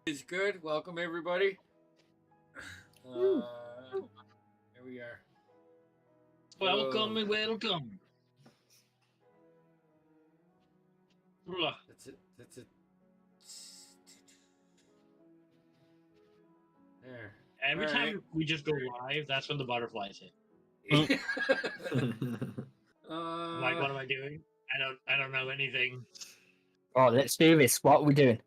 It's good. Welcome everybody. Here we are. Welcome and welcome. That's it. That's it. There. Every All time right. we just go live, that's when the butterflies hit. I'm like, what am I doing? I don't know anything. Oh, let's do this. What are we doing?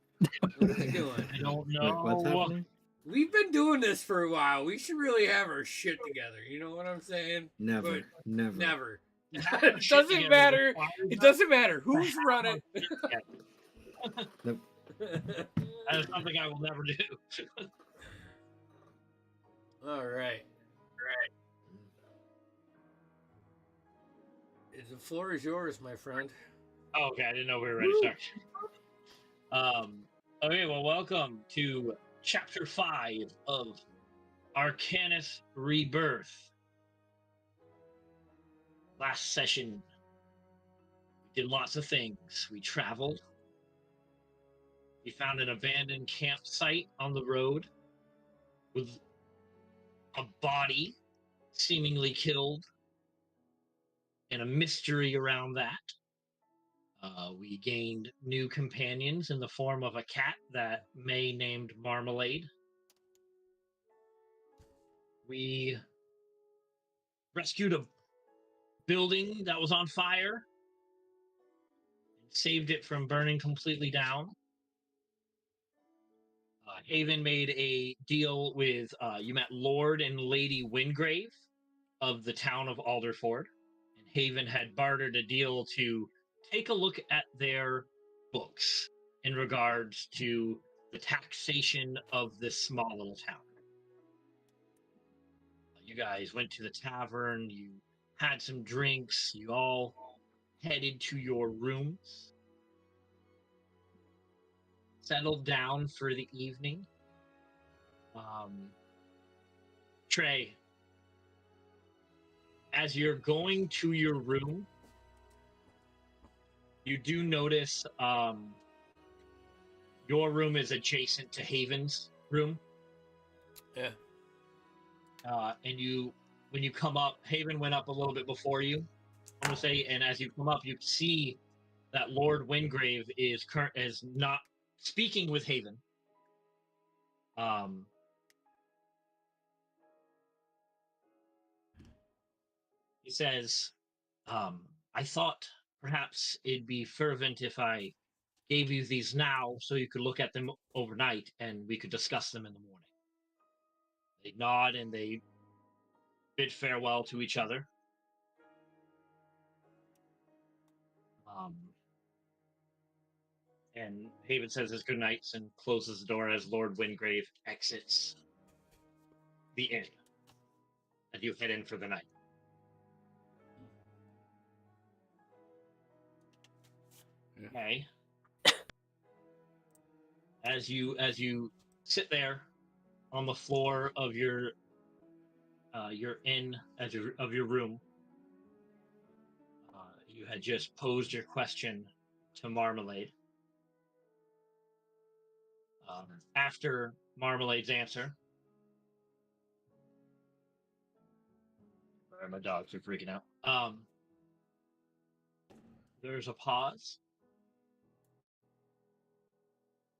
What are we doing? I don't know. Wait, what's happening? We've been doing this for a while. We should really have our shit together. You know what I'm saying? Never, But never. never. Have It shit doesn't together matter. requires It us doesn't matter to who's have running. our shit together. That is something I will never do. All right. The floor is yours, my friend. Oh, okay, I didn't know we were ready. Sorry. Okay, well, welcome to Chapter 5 of Arcanus Rebirth. Last session, we did lots of things. We traveled. We found an abandoned campsite on the road with a body seemingly killed and a mystery around that. We gained new companions in the form of a cat that May named Marmalade. We rescued a building that was on fire and saved it from burning completely down. Haven made a deal with, you met Lord and Lady Wingrave of the town of Alderford. And Haven had bartered a deal to take a look at their books in regards to the taxation of this small little town. You guys went to the tavern, you had some drinks, you all headed to your rooms, settled down for the evening. Trey, as you're going to your room, you do notice your room is adjacent to Haven's room. Yeah. And when you come up, Haven went up a little bit before you, I'm going to say, and as you come up, you see that Lord Wingrave is not speaking with Haven. He says, I thought perhaps it'd be fervent if I gave you these now so you could look at them overnight and we could discuss them in the morning. They nod and they bid farewell to each other. And Haven says his goodnights and closes the door as Lord Wingrave exits the inn. And you head in for the night. Okay. As you sit there on the floor of your inn of your room, you had just posed your question to Marmalade. After Marmalade's answer, sorry, my dogs are freaking out. There's a pause.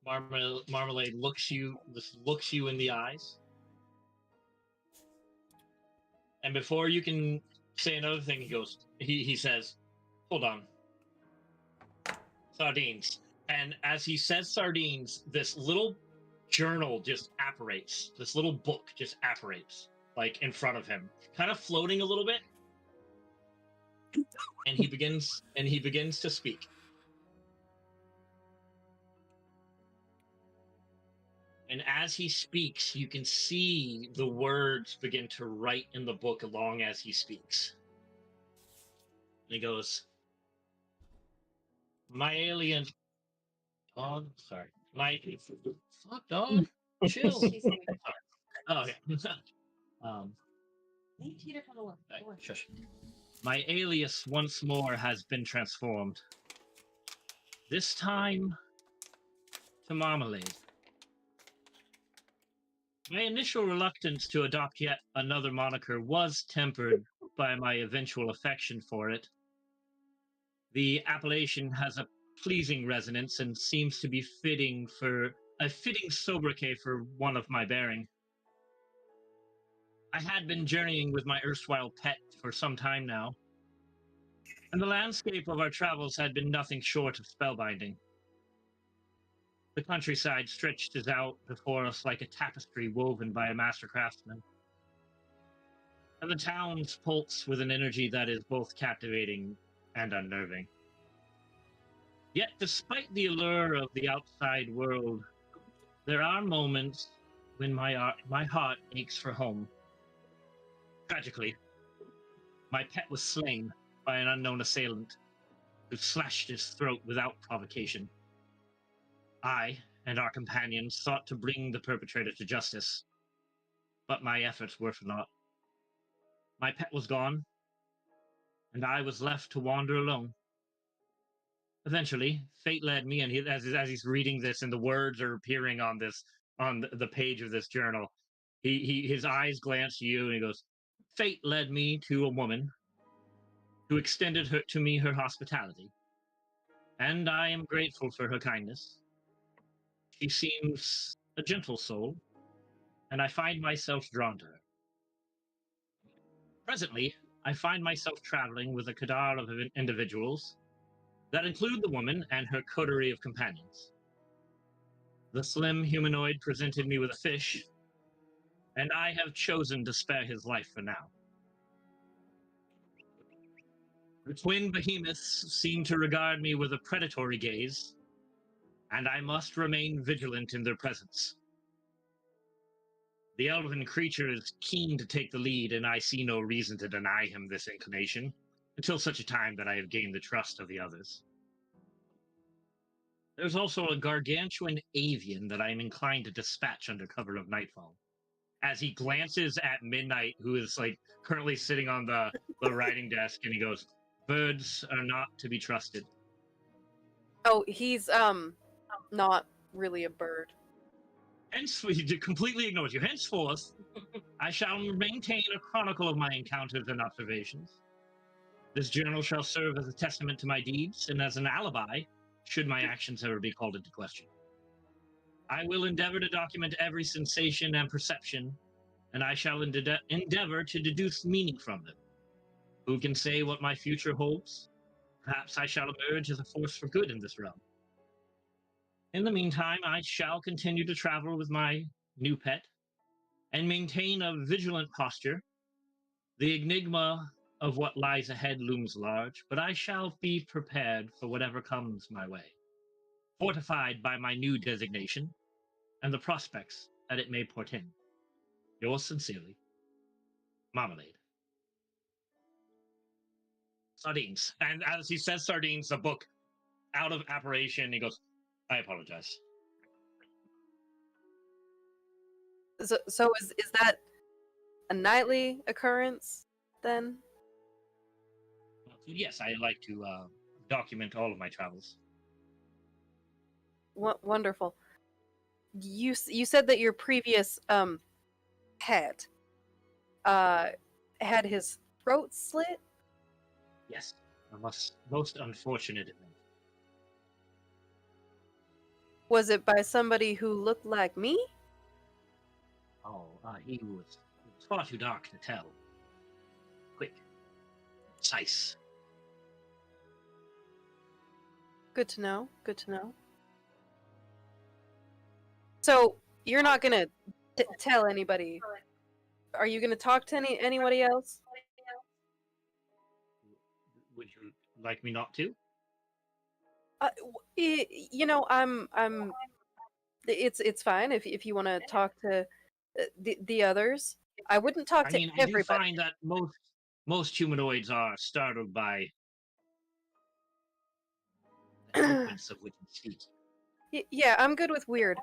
Marmalade looks you in the eyes, and before you can say another thing, he says, "Hold on, sardines." And as he says sardines, this little journal just apparates. This little book just apparates, like in front of him, kind of floating a little bit. And he begins to speak. And as he speaks, you can see the words begin to write in the book along as he speaks. And he goes, my alien dog, sorry. Fuck, dog. Chill. Sorry. Oh, okay. Shush. My alias once more has been transformed. This time to Marmalade. My initial reluctance to adopt yet another moniker was tempered by my eventual affection for it. The appellation has a pleasing resonance and seems to be fitting sobriquet for one of my bearing. I had been journeying with my erstwhile pet for some time now, and the landscape of our travels had been nothing short of spellbinding. The countryside stretched out before us like a tapestry woven by a master craftsman, and the towns pulse with an energy that is both captivating and unnerving. Yet, despite the allure of the outside world, there are moments when my heart aches for home. Tragically, my pet was slain by an unknown assailant who slashed his throat without provocation. I and our companions sought to bring the perpetrator to justice, but my efforts were for naught. My pet was gone, and I was left to wander alone. Eventually, fate led me, and as he's reading this, and the words are appearing on the page of this journal, his eyes glance to you, and he goes, "Fate led me to a woman who extended to me her hospitality, and I am grateful for her kindness. She seems a gentle soul, and I find myself drawn to her. Presently, I find myself traveling with a cadre of individuals that include the woman and her coterie of companions. The slim humanoid presented me with a fish, and I have chosen to spare his life for now. The twin behemoths seem to regard me with a predatory gaze, and I must remain vigilant in their presence. The elven creature is keen to take the lead, and I see no reason to deny him this inclination, until such a time that I have gained the trust of the others. There's also a gargantuan avian that I am inclined to dispatch under cover of nightfall." As he glances at Midnight, who is currently sitting on the writing desk, and he goes, "Birds are not to be trusted." Oh, he's not really a bird. Hence, he completely ignores you. Henceforth, I shall maintain a chronicle of my encounters and observations. This journal shall serve as a testament to my deeds and as an alibi should my actions ever be called into question. I will endeavor to document every sensation and perception, and I shall endeavor to deduce meaning from them. Who can say what my future holds? Perhaps I shall emerge as a force for good in this realm. In the meantime, I shall continue to travel with my new pet and maintain a vigilant posture. The enigma of what lies ahead looms large, but I shall be prepared for whatever comes my way, fortified by my new designation and the prospects that it may portend. Yours sincerely, Marmalade. Sardines. And as he says sardines, the book, out of apparition, he goes, "I apologize." So is that a nightly occurrence then? Yes, I like to document all of my travels. Wonderful. You said that your previous pet had his throat slit? Yes, a most unfortunate event. Was it by somebody who looked like me? Oh, he was far too dark to tell. Quick, precise. Good to know. Good to know. So you're not gonna tell anybody? Are you gonna talk to anybody else? Would you like me not to? You know, I'm. It's fine if you want to talk to the others. I wouldn't talk to I do everybody. find that most humanoids are startled by the eloquence of which you speak. Yeah, I'm good with weird.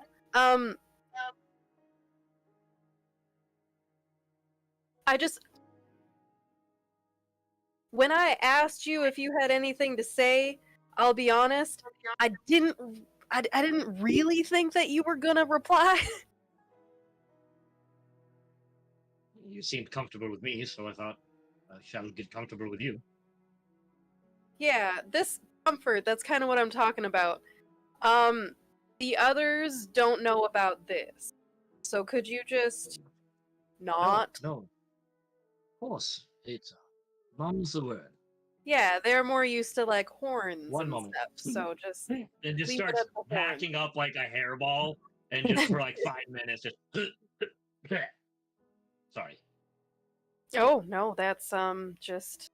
When I asked you if you had anything to say, I'll be honest, I didn't really think that you were gonna reply. You seemed comfortable with me, so I thought I shall get comfortable with you. Yeah, this comfort, that's kind of what I'm talking about. The others don't know about this. So could you just not? No, of course. It's mum's the word. Yeah, they're more used to like horns One and moment. stuff. So just It just leave it starts at the horn. backing up like a hairball, and just for like 5 minutes, just. Sorry. Oh no, that's just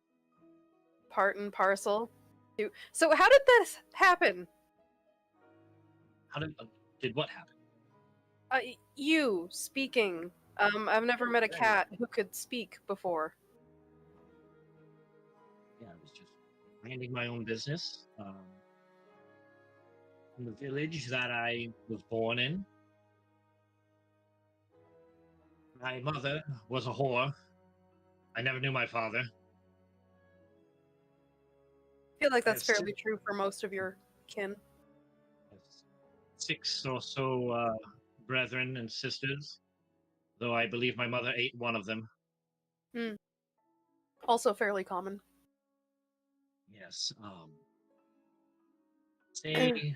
part and parcel. So how did this happen? How did what happen? You speaking. I've never met a cat who could speak before. Yeah, I was just minding my own business. In the village that I was born in. My mother was a whore. I never knew my father. I feel like I that's have fairly true for most of your kin. 6 or so brethren and sisters, though I believe my mother ate one of them. Also fairly common. Yes. Say a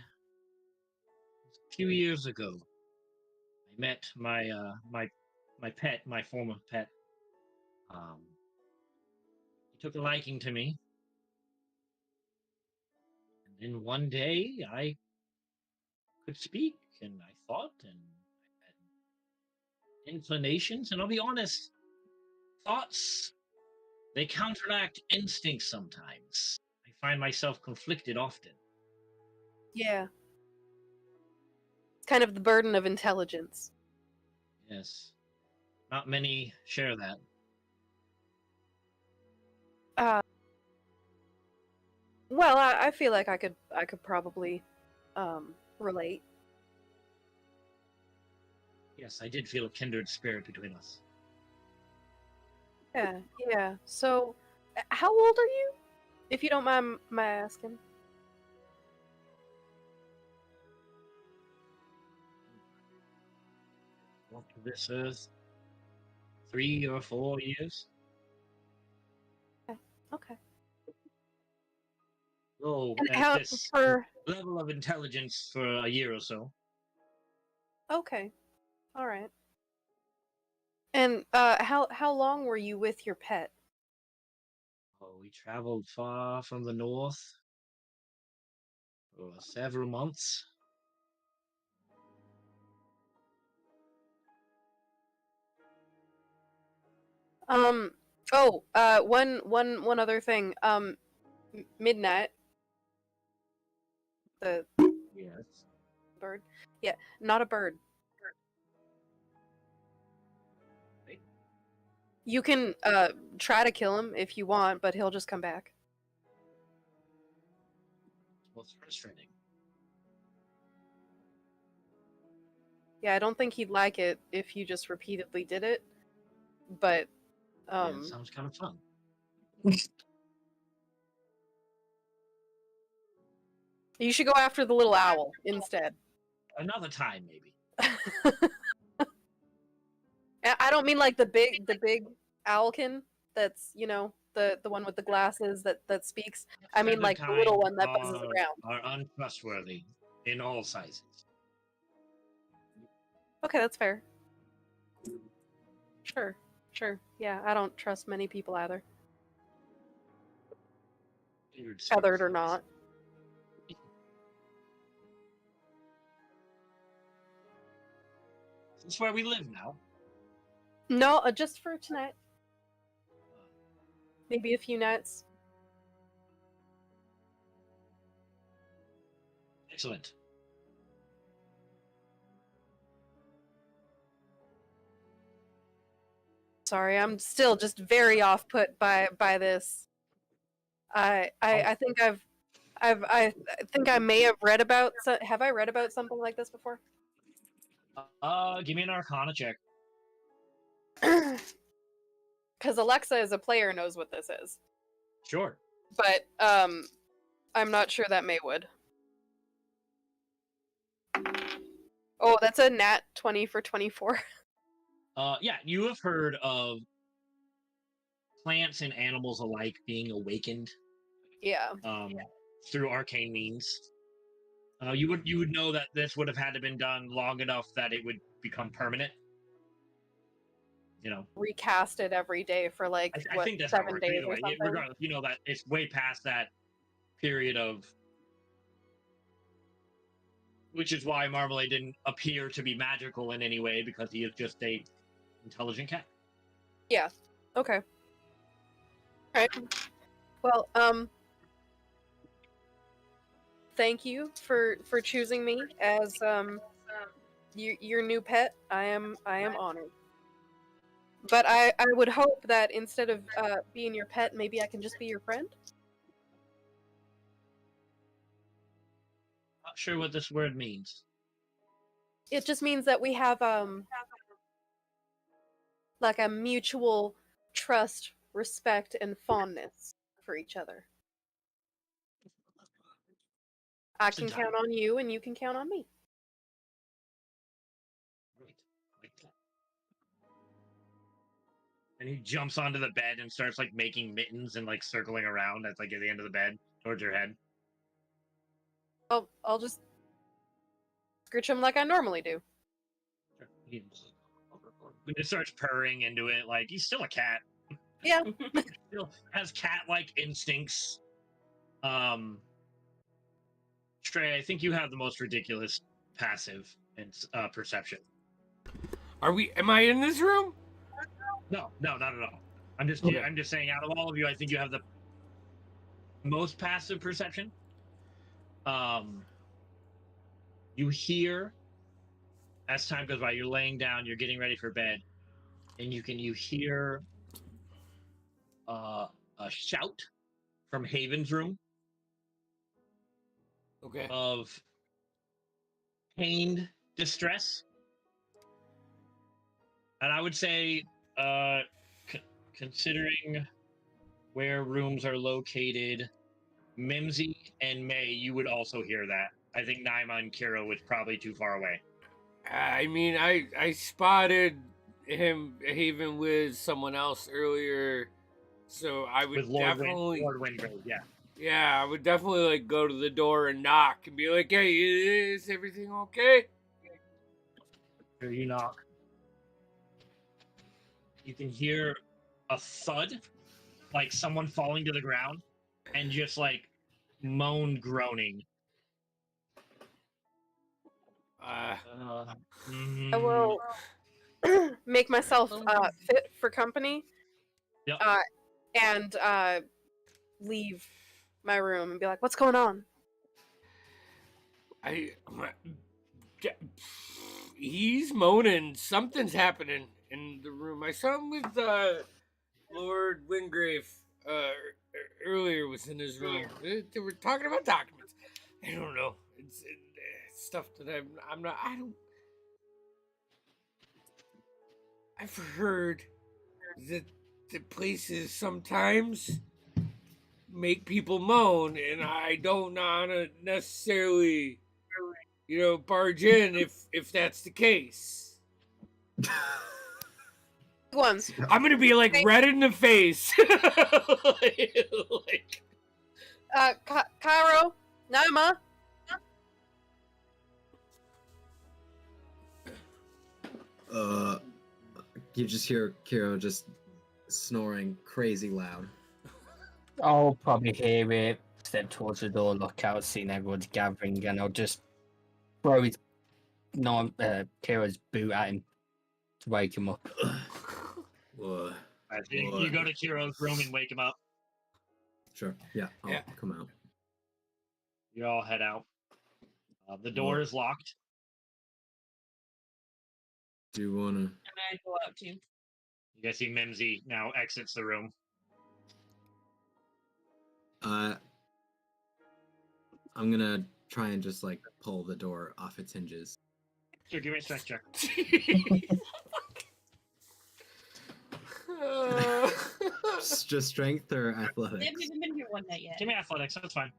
few years ago, I met my pet, my former pet. He took a liking to me, and then one day I could speak, and I thought, and I had inclinations, and I'll be honest, thoughts, they counteract instincts sometimes. I find myself conflicted often. Yeah. It's kind of the burden of intelligence. Yes. Not many share that. Well, I feel like I could probably relate. Yes, I did feel a kindred spirit between us. Yeah, yeah. So, how old are you? If you don't mind my asking. Walked to this earth 3 or 4 years. Okay. Oh, And at how this for? level of intelligence for a year or so. Okay. All right. And how long were you with your pet? Oh, we traveled far from the north for several months. Oh, one other thing. Midnight. The Yes. bird. Yeah, not a bird. Right? You can try to kill him if you want, but he'll just come back. Well, it's frustrating. Yeah, I don't think he'd like it if you just repeatedly did it. But Yeah, it sounds kind of fun. you should go after the little owl instead. Another time, maybe. I don't mean like the big owlkin that's, the one with the glasses that speaks. I mean Feathered like the little kind one that buzzes around. are untrustworthy in all sizes. Okay, that's fair. Sure. Sure. Yeah, I don't trust many people either. Feathered Feathered or spirits. not. This is where we live now. No, just for tonight. Maybe a few nights. Excellent. Sorry, I'm still just very off put by this. I think I think I may have read about. Have I read about something like this before? Give me an Arcana check. Because Alexa as a player knows what this is, Sure. but I'm not sure that May would. Oh, that's a nat 20 for 24. Yeah, you have heard of plants and animals alike being awakened Yeah. through arcane means. You would know that this would have had to been done long enough that it would become permanent. You know, Recast it every day for like I think that's how it 7 works. days Either or way, something. regardless, you know that it's way past that period of, which is why Marmalade didn't appear to be magical in any way because he is just a intelligent cat. Yeah. Okay. All right. Well, thank you for choosing me as your new pet. I am honored. But I would hope that instead of being your pet, maybe I can just be your friend. Not sure what this word means. It just means that we have like a mutual trust, respect, and fondness for each other. I can count on you, and you can count on me. Right, like that. And he jumps onto the bed and starts like making mittens and like circling around at like at the end of the bed towards your head. I'll just scritch him like I normally do. He just starts purring into it like he's still a cat. Yeah. Still has cat-like instincts. Trey, I think you have the most ridiculous passive and perception. Am I in this room? No, not at all. I'm just saying, out of all of you, I think you have the most passive perception. You hear as time goes by, you're laying down, you're getting ready for bed, and you hear a shout from Haven's room. Okay. Of pained distress. And I would say, considering where rooms are located, Mimsy and May, you would also hear that. I think Naima and Kira was probably too far away. I mean, I spotted Haven with someone else earlier, so I would With Lord definitely Wingrave, yeah. Yeah, I would definitely like go to the door and knock and be like, "Hey, is everything okay?" Here you knock. You can hear a thud, like someone falling to the ground, and just like groaning. I will make myself fit for company. Yep. And leave my room and be like, "What's going on?" He's moaning. Something's happening in the room. I saw him with Lord Wingrave earlier. Was in his room. They were talking about documents. I don't know. It's stuff that I'm not. I don't. I've heard that the places sometimes make people moan, and I don't want to necessarily, barge in if that's the case. Ones. I'm gonna be like red in the face. Cairo, Naima. You just hear Kiro just snoring crazy loud. I'll probably hear it, step towards the door, look out, seeing everyone's gathering, and I'll just throw Kira's boot at him to wake him up. You go to Kiro's room and wake him up. Sure, yeah, I'll come out. You all head out. The door is locked. Do you want to... And I go out too. You guys see Mimsy now exits the room. I'm gonna try and just like pull the door off its hinges. Sure, give me a strength check. Just strength or athletics? They haven't even been here one night yet. Give me athletics, that's fine.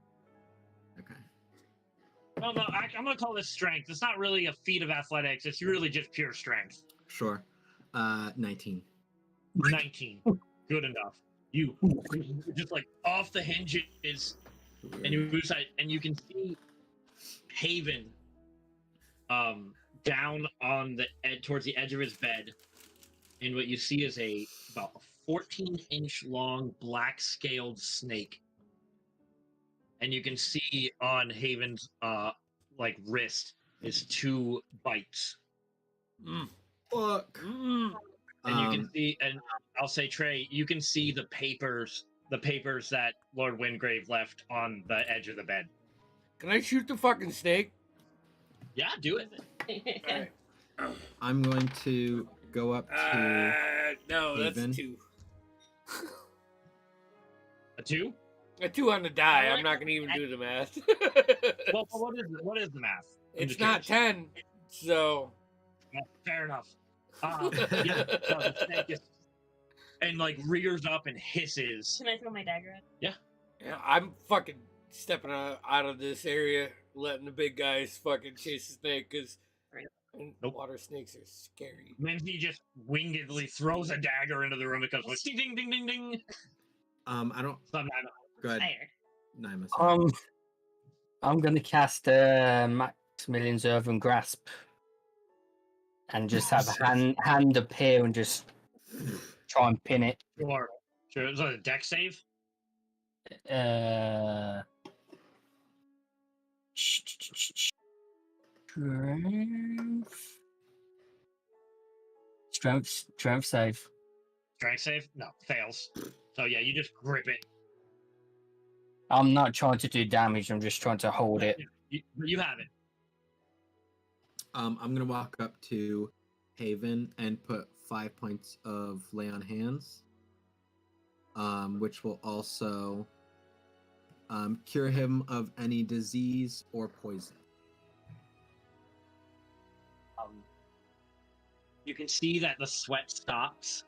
Okay. No, I'm gonna call this strength. It's not really a feat of athletics, it's really just pure strength. Sure. 19. 19. Good enough. You just like off the hinges, and you move aside, and you can see Haven down on the towards the edge of his bed, and what you see is about a 14-inch long black scaled snake, and you can see on Haven's like wrist is 2 bites, Fuck. and you can see, and I'll say, Trey, you can see the papers that Lord Wingrave left on the edge of the bed. Can I shoot the fucking snake? Yeah, do it. Alright. I'm going to go up to No, that's Haven. 2. A 2? A 2 on the die. I'm not gonna even do the math. Well, what is the math? I'm It's just not curious. 10, so Yeah, fair enough. Yeah, no, the snake is, and like rears up and hisses. Can I throw my dagger at? yeah, I'm fucking stepping out of this area, letting the big guys fucking chase the snake because Nope. water snakes are scary. Then he just wingedly throws a dagger into the room. It goes like ding ding ding ding ding. I don't. Go ahead. Fire. Nyma. I'm gonna cast Maximilian's Earthen Grasp, and just have a hand appear and just try and pin it. Sure. Is that a deck save? Strength save. Strength save? No, fails. So yeah, you just grip it. I'm not trying to do damage. I'm just trying to hold it. You have it. I'm gonna walk up to Haven and put 5 points of lay on hands, which will also cure him of any disease or poison. You can see that the sweat stops,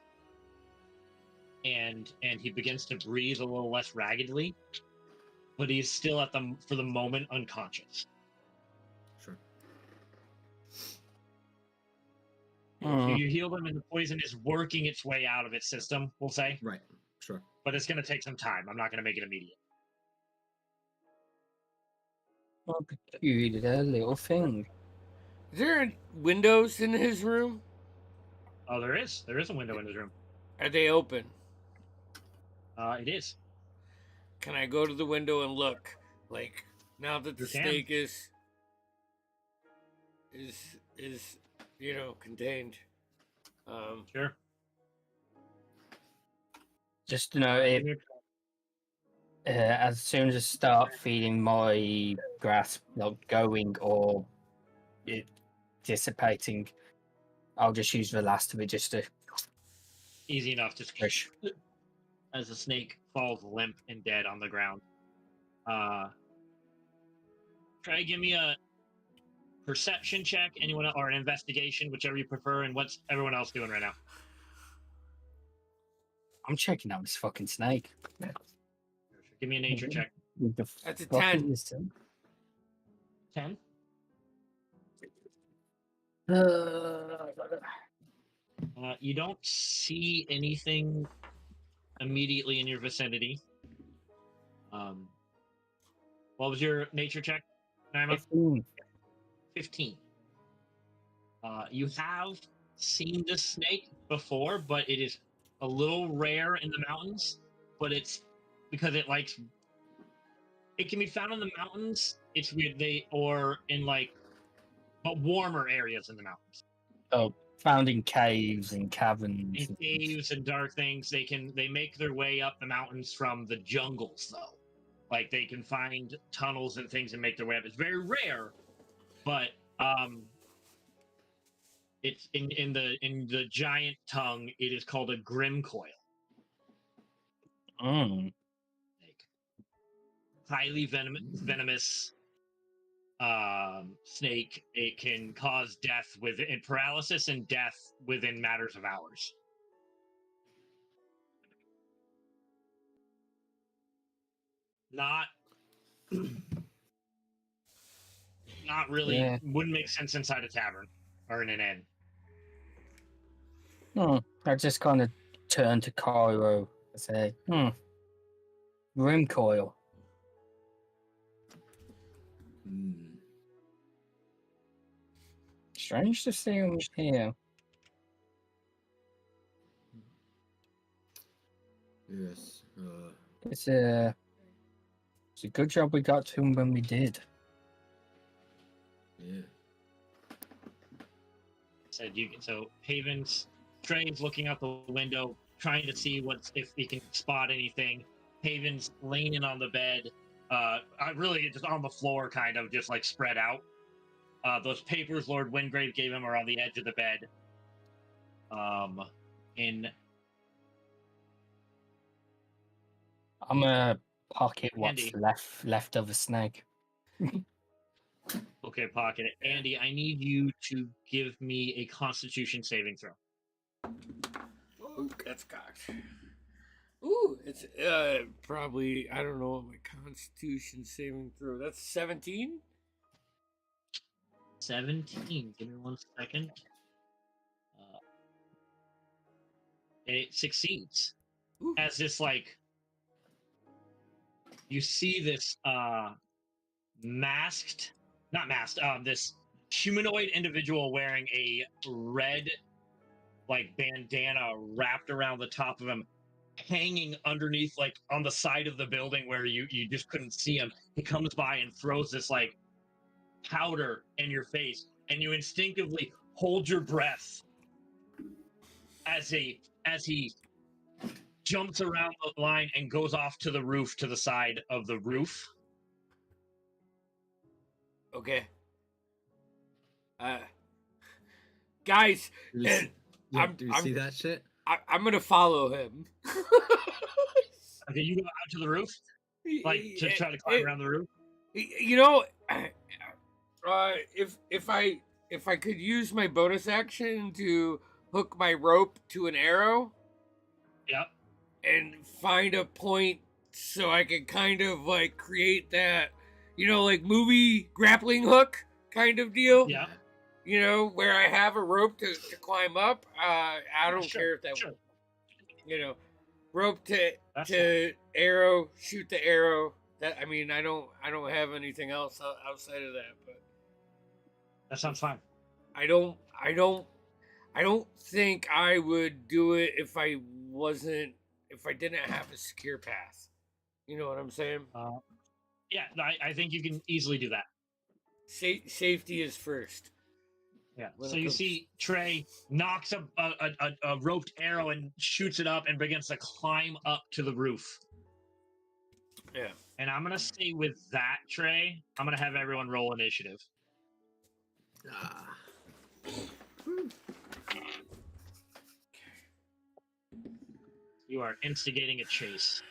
and he begins to breathe a little less raggedly, but he's still for the moment unconscious. Sure. So you heal him, and the poison is working its way out of its system, we'll say. Right. Sure. But it's going to take some time. I'm not going to make it immediate. Oh, peculiar little thing. Is there windows in his room? Oh, there is. There is a window in his room. Are they open? It is. Can I go to the window and look? Like, now that the You can. snake is contained. Sure. Just to know if as soon as I start feeling my grasp not going or it dissipating, I'll just use the last of it just to Easy enough to push. as the snake falls limp and dead on the ground. Try to give me a perception check, anyone, or an investigation, whichever you prefer. And what's everyone else doing right now? I'm checking out this fucking snake. Give me a nature check. With the That's a fuck 10. is this? 10. You don't see anything immediately in your vicinity. What was your nature check, Naima? 15. You have seen this snake before, but it is a little rare in the mountains. But it's because it can be found in the mountains. It's weird or in but warmer areas in the mountains. Oh, found in caves and caverns. In caves and dark things, they make their way up the mountains from the jungles though. Like they can find tunnels and things and make their way up. It's very rare, but it's in the giant tongue. It is called a grimcoil. Highly venomous snake. It can cause death paralysis and death within matters of hours. Not really. Yeah. Wouldn't make sense inside a tavern or in an inn. I just kind of turn to Cairo and say, rim coil. Hmm. Strange to see him here. Yes. It's a good job we got to him when we did. Yeah. Said you. So Haven's Trey's looking out the window, trying to see if he can spot anything. Haven's leaning on the bed. I really just on the floor, kind of just like spread out. Those papers Lord Wingrave gave him are on the edge of the bed. In I'm gonna pocket what's Andy. left of a snake. Okay, pocket it. Andy, I need you to give me a Constitution saving throw. Ooh, that's cocked. Ooh, it's probably, I don't know what my Constitution saving throw. That's 17. 17. Give me 1 second. It succeeds. Ooh. As this you see this this humanoid individual wearing a red bandana wrapped around the top of him, hanging underneath on the side of the building where you just couldn't see him. He comes by and throws this powder in your face, and you instinctively hold your breath as he jumps around the line and goes off to the roof, to the side of the roof. Okay. Guys, Do you see that shit? I'm gonna follow him. Okay, you go out to the roof, to try to climb around the roof. You know, if I could use my bonus action to hook my rope to an arrow, Yep. and find a point so I can kind of create that, movie grappling hook kind of deal. Yeah. Where I have a rope to climb up. I don't care if that, sure. Rope to arrow, shoot the arrow. That I don't have anything else outside of that. But that sounds fine. I don't think I would do it if I didn't have a secure path. You know what I'm saying? Yeah, I think you can easily do that. Safety is first. Yeah. So you see Trey knocks a roped arrow and shoots it up and begins to climb up to the roof. Yeah. And I'm gonna say with that, Trey, I'm gonna have everyone roll initiative. You are instigating a chase.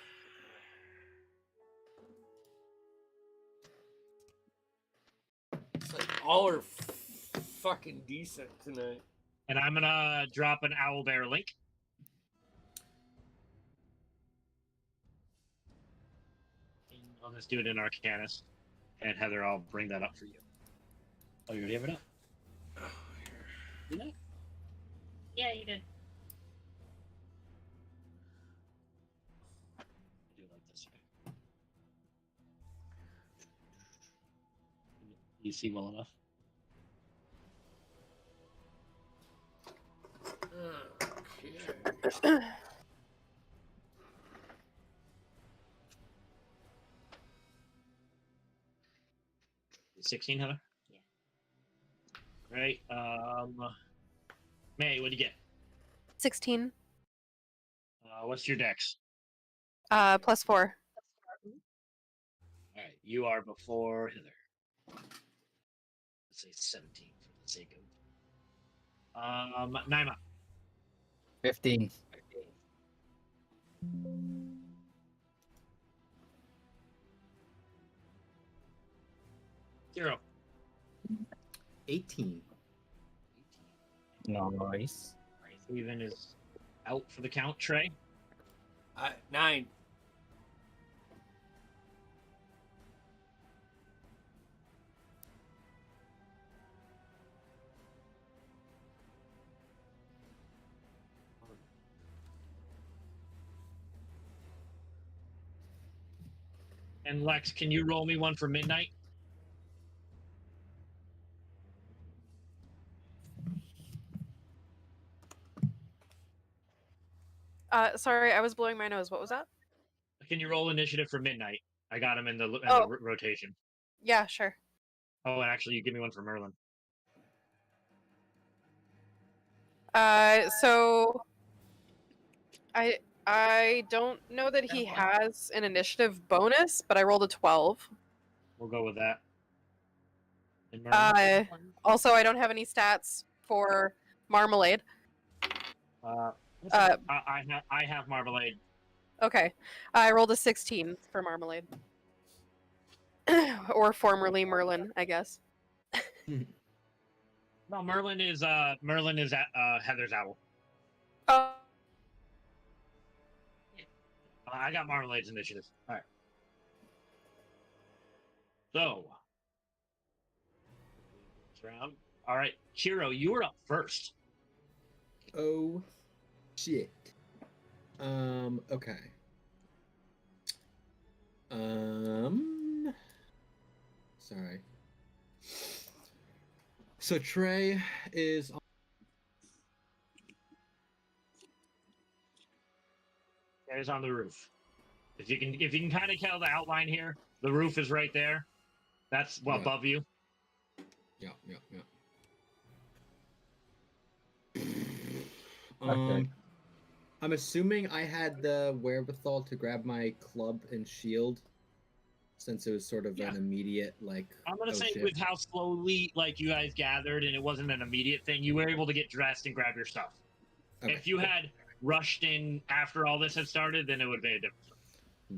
It's all are fucking decent tonight. And I'm gonna drop an owlbear link. I'll just do it in Arcanus. And Heather, I'll bring that up for you. Oh, you already have it up? Did I? Yeah, you did. Do it like this. You see well enough? Okay. 16, Heather? Yeah. Right. May, what'd you get? 16. What's your dex? +4. All right, you are before Heather. Let's say 17 for the sake of. Naima. 15. 0. 18. Nice. Steven is out for the count. Trey. 9. And Lex, can you roll me one for midnight? Sorry, I was blowing my nose. What was that? Can you roll initiative for midnight? I got him in the rotation. Yeah, sure. Oh, and actually, you give me one for Merlin. So I don't know that he has an initiative bonus, but I rolled a 12. We'll go with that. And Merlin? Also, I don't have any stats for Marmalade. I have Marmalade. Okay, I rolled a 16 for Marmalade. Or formerly Merlin, I guess. No, Merlin is Heather's owl. Oh, I got Marmalade's initiative. All right. So, round. All right, Chiro, you were up first. Oh, shit. Okay. Sorry. So Trey is Trey's on the roof. If you can kind of tell the outline here, the roof is right there. That's above you. Yeah. Okay. I'm assuming I had the wherewithal to grab my club and shield, since it was sort of an immediate I'm gonna say shit. with how slowly you guys gathered and it wasn't an immediate thing, you were able to get dressed and grab your stuff. Okay. If you had rushed in after all this had started, then it would have been a different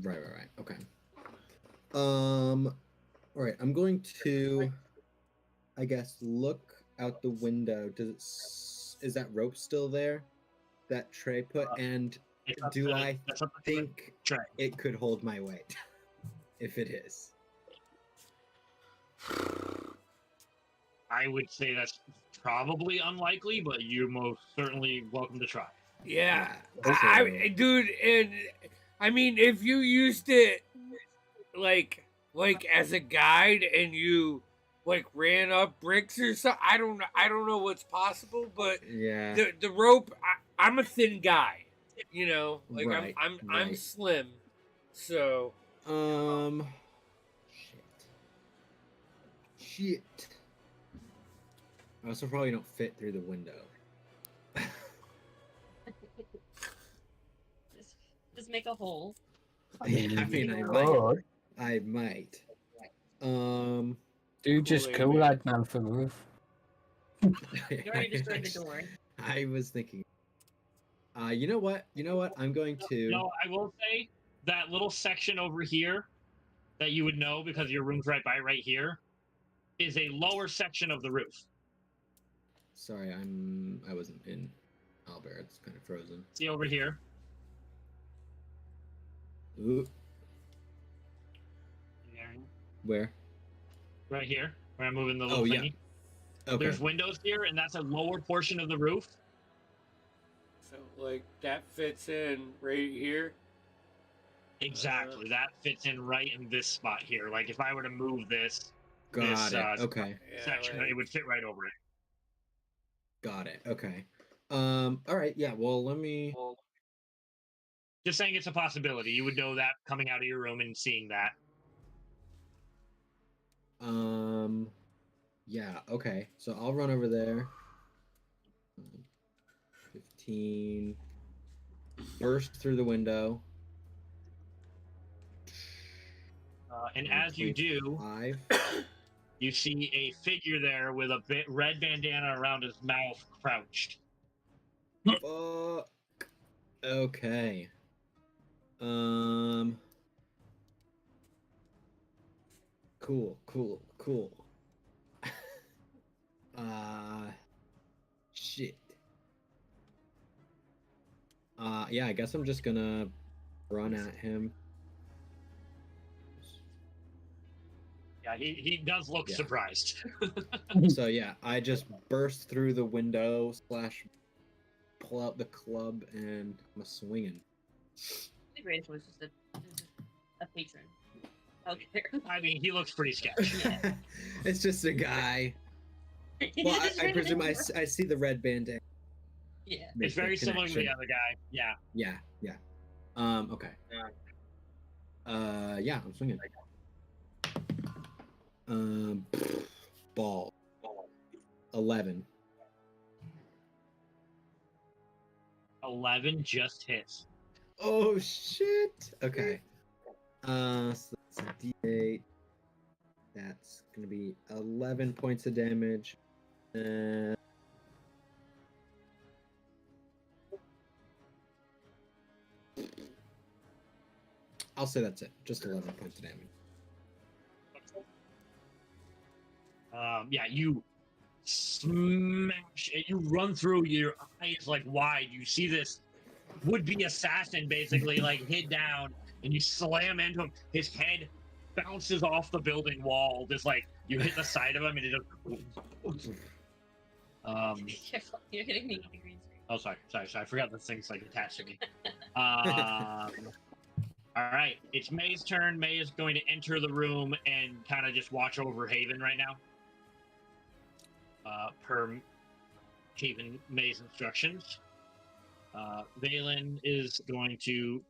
story. Right. Okay. All right. I'm going to, I guess, look out the window. Is that rope still there that Trey put? And do I think Trey. it could hold my weight? If it is. I would say that's probably unlikely, but you're most certainly welcome to try. Yeah, Yeah, dude, and I mean, if you used it like as a guide and you ran up bricks or something, I don't know what's possible, but Yeah. the rope, I'm a thin guy, Right, I'm right. slim, so shit. I also probably don't fit through the window. Just make a hole. Yeah, I mean, I might. Do just cool lad man for the roof. You already destroyed the door. I was thinking. You know what? I'm going to. No, I will say that little section over here that you would know because your room's right here is a lower section of the roof. Sorry, I wasn't in Albert. It's kind of frozen. See over here? Ooh. Where? Right here, where I'm moving the little thingy. Okay. There's windows here, and that's a lower portion of the roof. so that fits in right here. Exactly, that fits in right in this spot here. Like if I were to move this, Got it. Okay. section, it would fit right over it. Got it. Okay. All right. Yeah. Well, let me. Just saying, it's a possibility. You would know that coming out of your room and seeing that. Yeah. Okay. So I'll run over there. 15. Burst through the window. And as you do, 5. you see a figure there with a red bandana around his mouth, crouched. Fuck. Okay. Cool. Shit. Yeah, I guess I'm just gonna run at him. Yeah, he does look surprised. So yeah, I just burst through the window / pull out the club and I'm swinging. The greatest was just a patron. Okay. I mean, he looks pretty sketchy. It's just a guy. Well, I presume I see the red bandana. Yeah. Make It's very the similar to the connection. other guy. Yeah. Yeah. Okay. Yeah, I'm swinging. Ball. 11. 11 just hits. Oh shit. Okay. So that's a D8. That's gonna be 11 points of damage. I'll say that's it. Just 11 points of damage. Yeah, you smash it. You run through, your eyes like wide. You see this would-be assassin basically like hid down, and you slam into him. His head bounces off the building wall. Just like you hit the side of him, and it just. Careful, you're hitting me with the green screen. Oh, sorry. I forgot this thing's like attached to me. All right, it's May's turn. May is going to enter the room and kind of just watch over Haven right now. Per Haven May's instructions. Valen is going to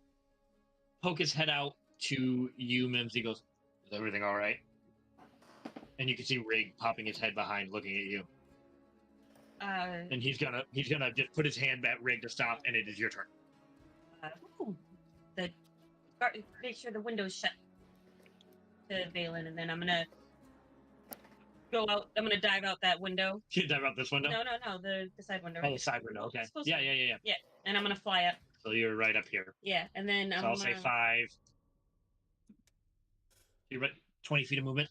poke his head out to you, Mims. He goes, "Is everything all right?" And you can see Rig popping his head behind, looking at you. And he's gonna just put his hand at Rig to stop, and it is your turn. Make sure the window's shut to Valen, and then I'm gonna go out. I'm gonna dive out that window. You dive out this window? No, the side window. Oh, the side window. Okay. Supposed Yeah. to- Yeah, and I'm gonna fly up. So you're right up here. Yeah, and then So I'll say 5. You're right. 20 feet of movement.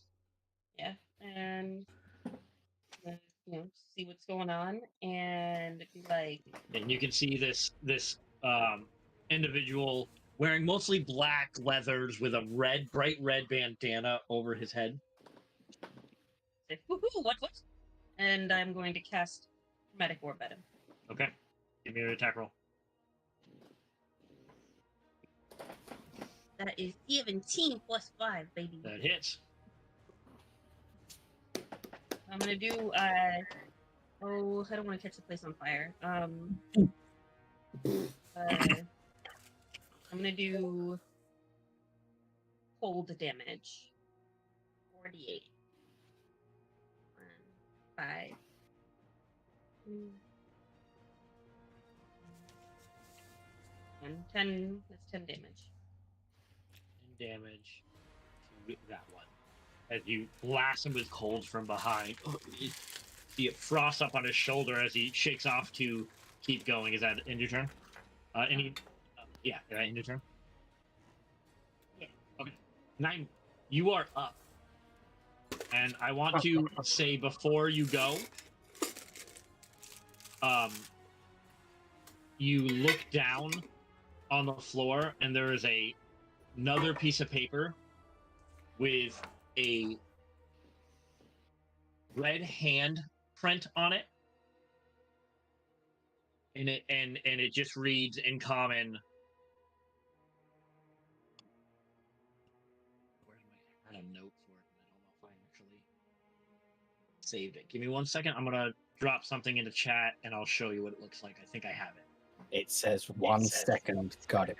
Yeah, and see what's going on, and be like, And you can see this individual wearing mostly black leathers with a bright red bandana over his head. say, "Woohoo! What? And I'm going to cast Chromatic Orb at him. Okay. Give me your attack roll. That is 17 plus 5, baby. That hits. I'm gonna do I don't want to catch the place on fire. I'm gonna do cold damage. 48. 5. 10. That's 10 damage. 10 damage to that one. As you blast him with cold from behind. See it frost up on his shoulder as he shakes off to keep going. Is that end your turn? Yeah, end your turn? Yeah. Okay. 9, you are up. And I want to say before you go, you look down on the floor and there is another piece of paper with a red hand print on it, and it just reads in common. Where am I? I had a note for it, but I don't know if I actually saved it. Give me 1 second. I'm gonna drop something into chat, and I'll show you what it looks like. I think I have it. It says 1 second. Got it.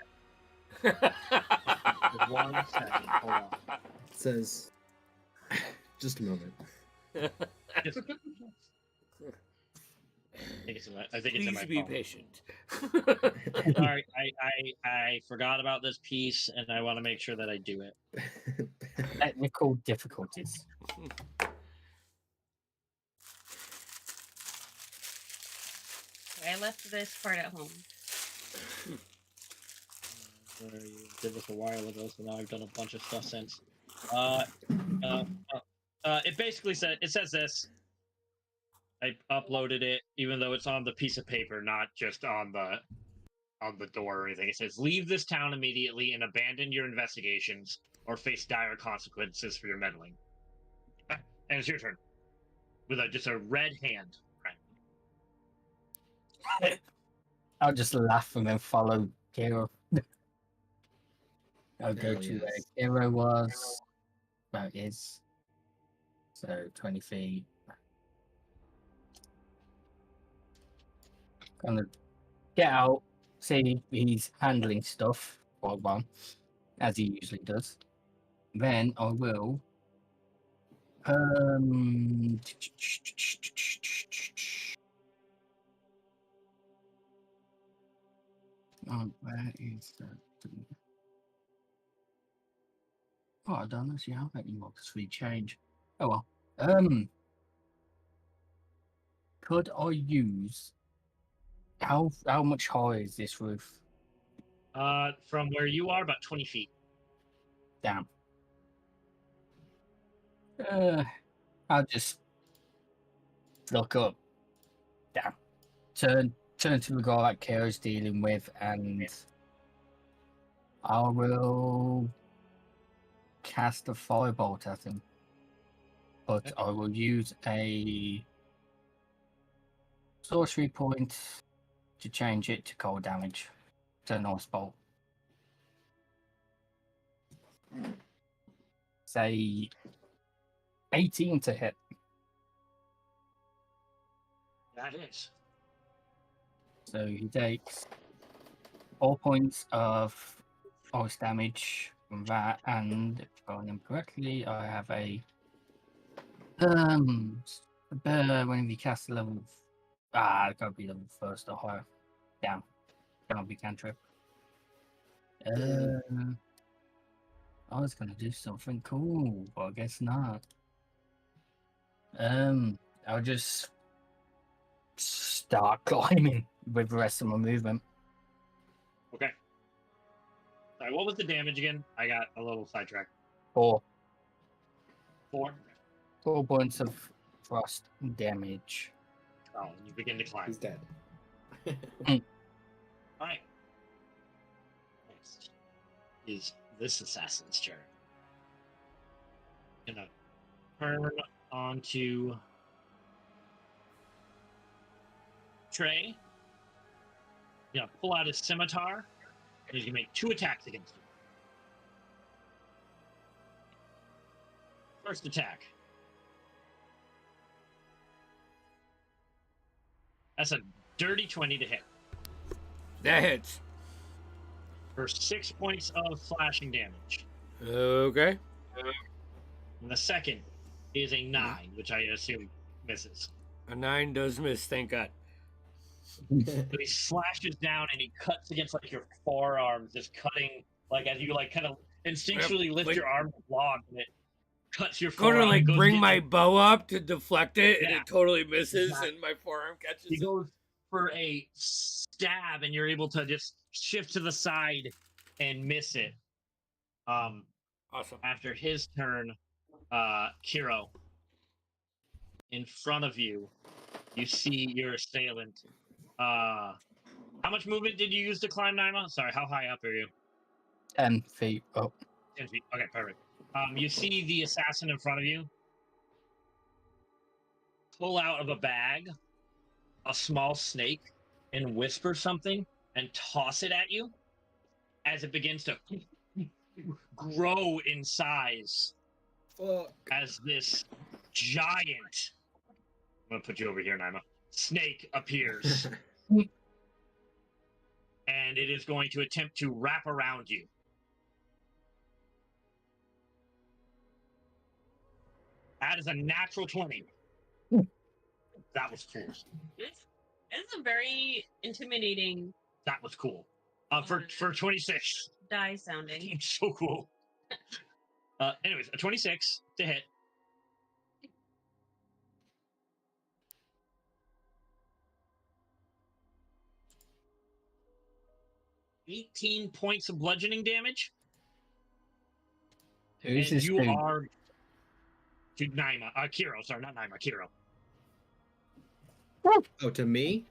1 second. Hold on. It says, just a moment. Just- I think it's in my Please be phone. patient. Sorry, I forgot about this piece, and I want to make sure that I do it. Technical difficulties. I left this part at home. You did this a while ago, so now I've done a bunch of stuff since. It basically says this. I uploaded it, even though it's on the piece of paper, not just on the door or anything. It says, "Leave this town immediately and abandon your investigations, or face dire consequences for your meddling." And it's your turn, with just a red hand. Right. I'll just laugh and then follow Kiro. I'll go Hell to where yes. Kiro was. That is. So 20 feet. Gonna get out, see he's handling stuff for a while, as he usually does. Then I will. Where is that? Oh, I don't actually have any more because we change. Oh well. Could I use how much high is this roof? From where you are, about 20 feet. Damn. I'll just look up. Damn. Turn to the guy that Kara's dealing with, and I will cast a firebolt at him. But I will use a sorcery point to change it to cold damage to an ice bolt. Say 18 to hit. That is. So he takes 4 points of ice damage from that, and if I remember correctly, I have a when you cast a level it gotta be level first or higher. Damn. Cannot be cantrip. I was gonna do something cool, but I guess not. I'll just start climbing with the rest of my movement. Okay. Sorry, what was the damage again? I got a little sidetracked. 4 4. points of frost damage. Oh, and you begin to climb. He's dead. Alright. Next is this assassin's turn. Gonna turn onto Trey. Gonna pull out his scimitar, and he's gonna make 2 attacks against you. First attack. That's a dirty 20 to hit. That hits. For 6 points of slashing damage. Okay. And the second is a 9, which I assume misses. A 9 does miss, thank God. So he slashes down and he cuts against like your forearms, just cutting like as you like kind of instinctually lift like- your arm to block, and it cuts your Go to forearm. like It goes bring to- my bow up to deflect it, and Yeah. it totally misses, Exactly. and my forearm catches He it. goes for a stab, and you're able to just shift to the side and miss it. Awesome. After his turn, Kiro, in front of you, you see your assailant. How much movement did you use to climb, Naima? Sorry, how high up are you? 10 feet up. 10 feet. Okay, perfect. You see the assassin in front of you pull out of a bag a small snake and whisper something and toss it at you as it begins to grow in size. Fuck. As this giant, I'm gonna put you over here, Naima, snake appears, and it is going to attempt to wrap around you. That is a natural 20. That was cool. It's a very intimidating That was cool. For 26. die sounding. It's so cool. Anyways, a 26 to hit. $18 points of bludgeoning damage. Who's And this you dude? are to Naima. Kiro, sorry, not Naima, Kiro. Oh, to me?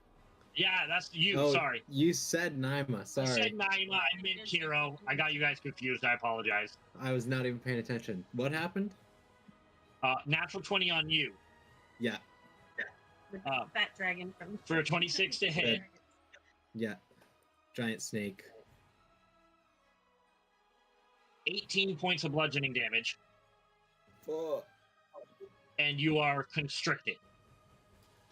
Yeah, that's you. Oh, Sorry. You said Naima. I Sorry. said Naima, I meant Kiro. I got you guys confused. I apologize. I was not even paying attention. What happened? Natural 20 on you Yeah. The Uh, fat dragon from for a 26 to hit. Yeah. Giant snake. 18 points of bludgeoning damage. Fuck. And you are constricted.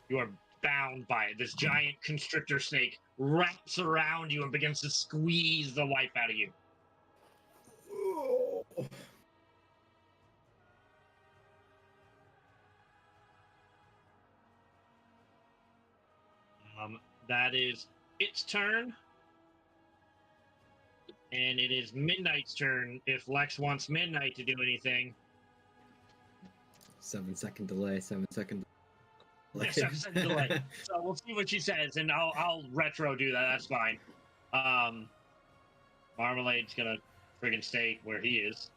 You are bound by it. This giant constrictor snake wraps around you and begins to squeeze the life out of you. That is its turn. And it is Midnight's turn if Lex wants Midnight to do anything. 7-second delay, 7-second delay. Yeah, 7-second delay. So we'll see what she says, and I'll retro do that. That's fine. Marmalade's gonna friggin' stay where he is.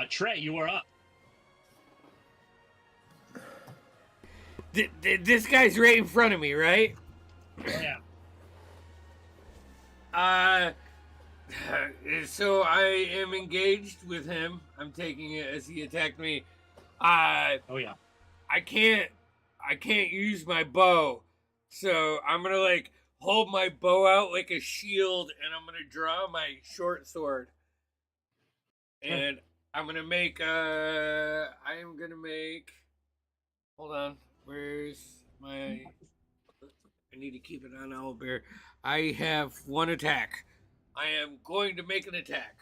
Trey, you are up. This guy's right in front of me, right? Yeah. So I am engaged with him. I'm taking it as he attacked me. Oh yeah. I can't use my bow, so I'm gonna like hold my bow out like a shield, and I'm gonna draw my short sword, and I'm gonna make. Hold on. Where's my? I need to keep it on owlbear. I have one attack. I am going to make an attack.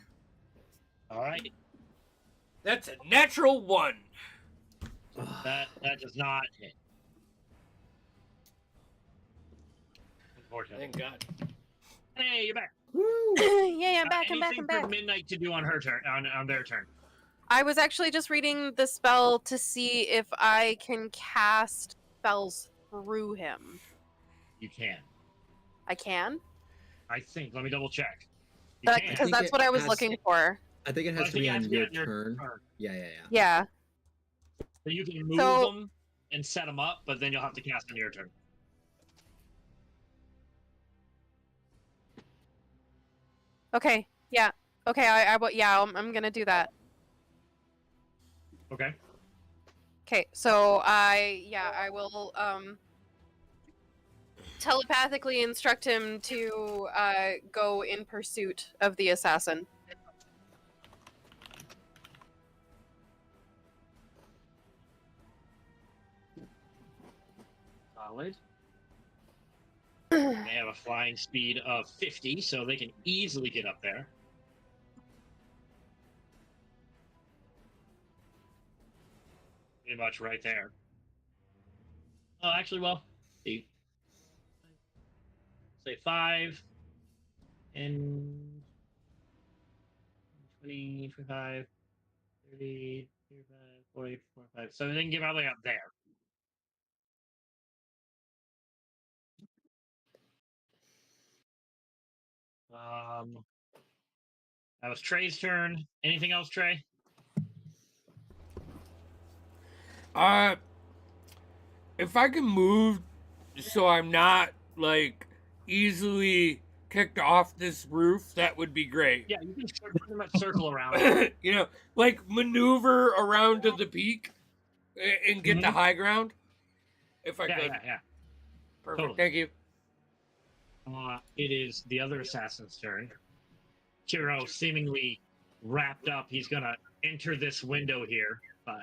All right. That's a natural 1. That does not hit. Unfortunately. Thank God. Hey, you're back. Yay, I'm back, I'm back, Anything I'm back. for Midnight to do on her turn, on their turn. I was actually just reading the spell to see if I can cast spells through him. You can. I can? I think. Let me double check. You can. Because think that's it what I was has- looking for. I think it I has to think be it has on to be your on your turn. turn. Yeah. Yeah. So you can move So- them and set them up, but then you'll have to cast on your turn. Okay. Yeah. Okay. I'm gonna do that. Okay. Okay. So I will telepathically instruct him to go in pursuit of the assassin. Solid. They have a flying speed of 50, so they can easily get up there. Pretty much right there. Oh, actually, well, see. Say 5 and 20, 25, 30, 35, 40, 45. So they can get all the way up there. That was Trey's turn. Anything else, Trey? If I can move so I'm not like easily kicked off this roof, that would be great. Yeah, you can pretty much circle around. You know, like maneuver around to the peak and get the high ground. If I could. Yeah. Perfect. Totally. Thank you. It is the other assassin's turn. Kiro, seemingly wrapped up, he's gonna enter this window here. 5,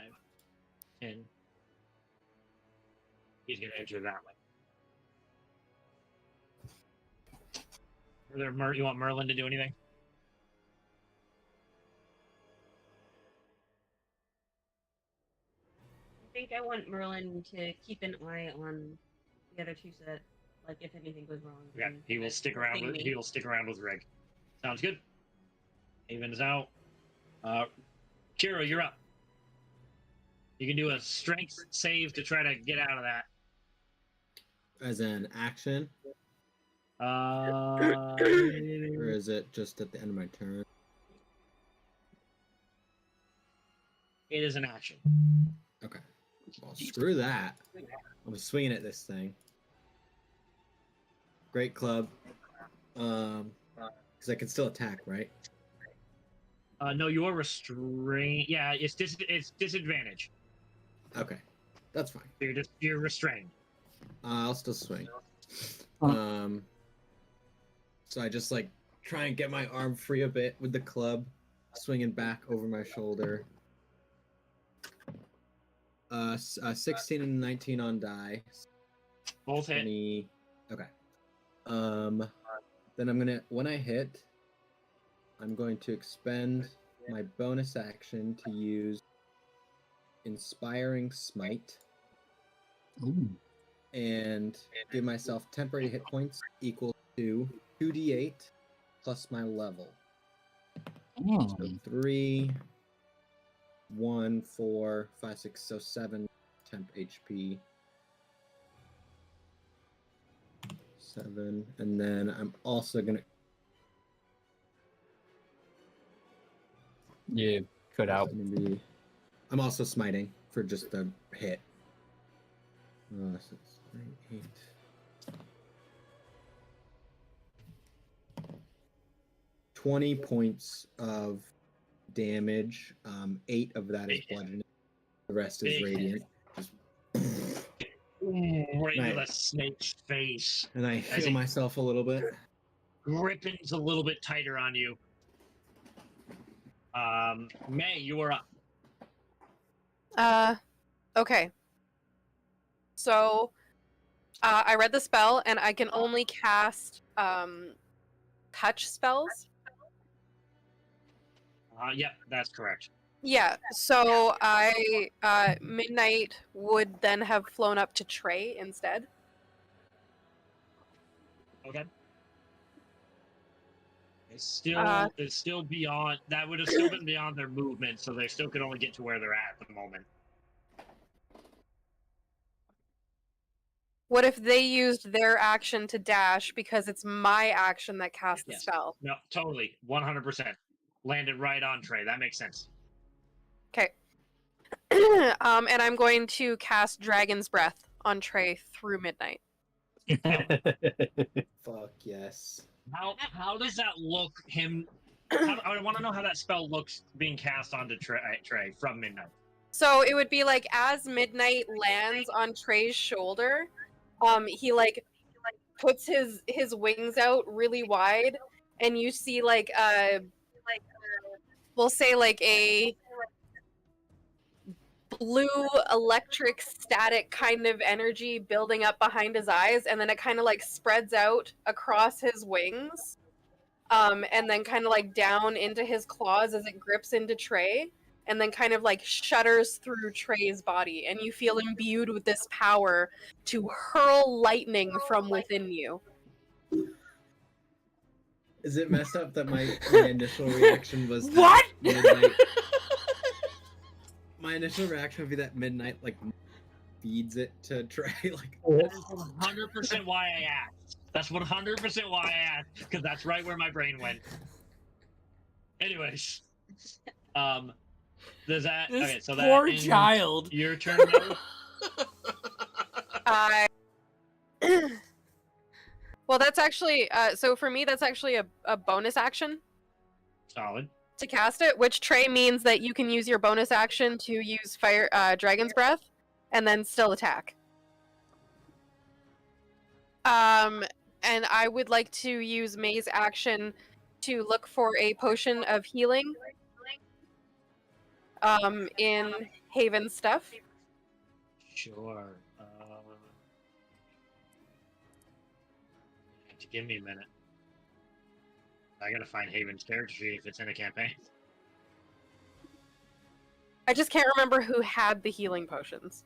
10. He's gonna enter that way. You want Merlin to do anything? I think I want Merlin to keep an eye on the other two so that, like, if anything goes wrong. Yeah, then he will stick around ping with me. he will stick around with Rig. Sounds good. Haven is out. Kiro, you're up. You can do a strength save to try to get out of that. As an action, Uh, or is it just at the end of my turn? it is an action. Okay. Well, screw that. I'm swinging at this thing. Great club. Because I can still attack, right? No, you are restrained. Yeah, it's disadvantage. Okay, that's fine. You're restrained. I'll still swing. Huh. So I just like try and get my arm free a bit with the club, swinging back over my shoulder. 16 and 19 on die. Both hit. 20. Okay. Then when I hit, I'm going to expend my bonus action to use Inspiring Smite Ooh. and give myself temporary hit points equal to 2d8 plus my level. So 3, 1, 4, 5, 6, so 7 temp HP. 7, and then I'm also gonna. You cut out. I'm also smiting for just the hit. 6, 8. 20 points of damage. 8 of that is bludgeoning. The rest is radiant. Just Right Right. into the snake's face. and I heal myself a little bit. Gripping's a little bit tighter on you. May, you are up. Okay. So, I read the spell, and I can only cast touch spells. Yep, that's correct. Yeah. So Midnight would then have flown up to Trey instead. Okay. It's still beyond. That would have still been beyond their movement, so they still could only get to where they're at the moment. What if they used their action to dash because it's my action that cast the Yes. spell? No, totally, 100%. Landed right on Trey. That makes sense. Okay. And I'm going to cast Dragon's Breath on Trey through Midnight. Fuck yes. How does that look? I want to know how that spell looks being cast onto Trey from Midnight. So it would be like as Midnight lands on Trey's shoulder, he like puts his wings out really wide, and you see we'll say like a blue electric static kind of energy building up behind his eyes, and then it kind of like spreads out across his wings, and then kind of like down into his claws as it grips into Trey, and then kind of like shudders through Trey's body, and you feel imbued with this power to hurl lightning from within you. Is it messed up that my initial reaction was that What? Midnight? My initial reaction would be that Midnight like feeds it to Trey. Like That's 100% why I asked. That's 100% why I asked, because that's right where my brain went. Anyways, does that This okay? So poor that ends child. your turn. Now? Well, that's actually so for me that's actually a bonus action Solid. to cast it, which Trey means that you can use your bonus action to use Dragon's Breath and then still attack. And I would like to use May's action to look for a potion of healing in Haven's stuff. Sure. Give me a minute. I gotta find Haven's character sheet if it's in a campaign. I just can't remember who had the healing potions.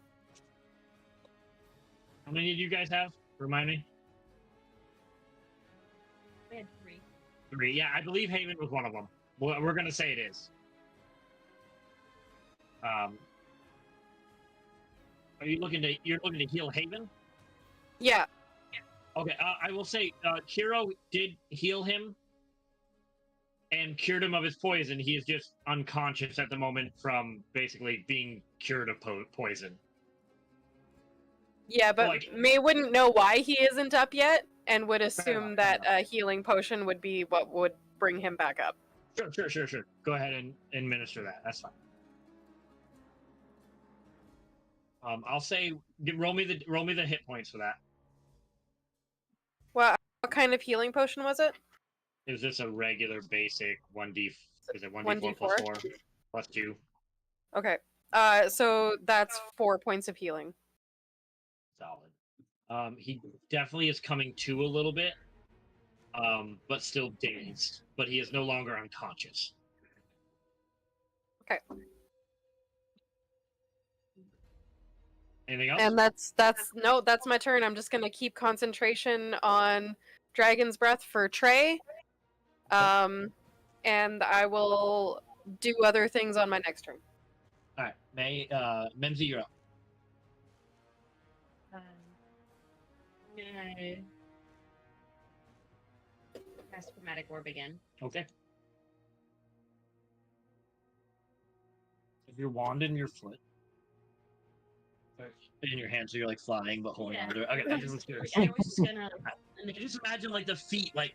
How many do you guys have? Remind me. We had 3. 3. Yeah, I believe Haven was one of them. We're gonna say it is. Are you looking to? You're looking to heal Haven? Yeah. Okay. I will say, Kiro did heal him and cured him of his poison. He is just unconscious at the moment from basically being cured of poison. Yeah, but Like- May wouldn't know why he isn't up yet, and would assume enough, that fair a healing potion would be what would bring him back up. Sure. Go ahead and administer that. That's fine. I'll say, roll me the hit points for that. What kind of healing potion was it? Is this a regular basic 1d? Is it 1d4 1d4? plus 4 plus 2? Okay. So that's 4 points of healing. Solid. He definitely is coming to a little bit, but still dazed. But he is no longer unconscious. Okay. Anything else? And that's my turn. I'm just gonna keep concentration on Dragon's Breath for Trey. And I will do other things on my next turn. All right, Memzi, you're up. I'm gonna cast Chromatic Orb again. Okay. If your wand in your foot, in your hand, so you're like flying but holding on to it. Okay, I just was curious. I was just gonna. You can just imagine like the feet, like.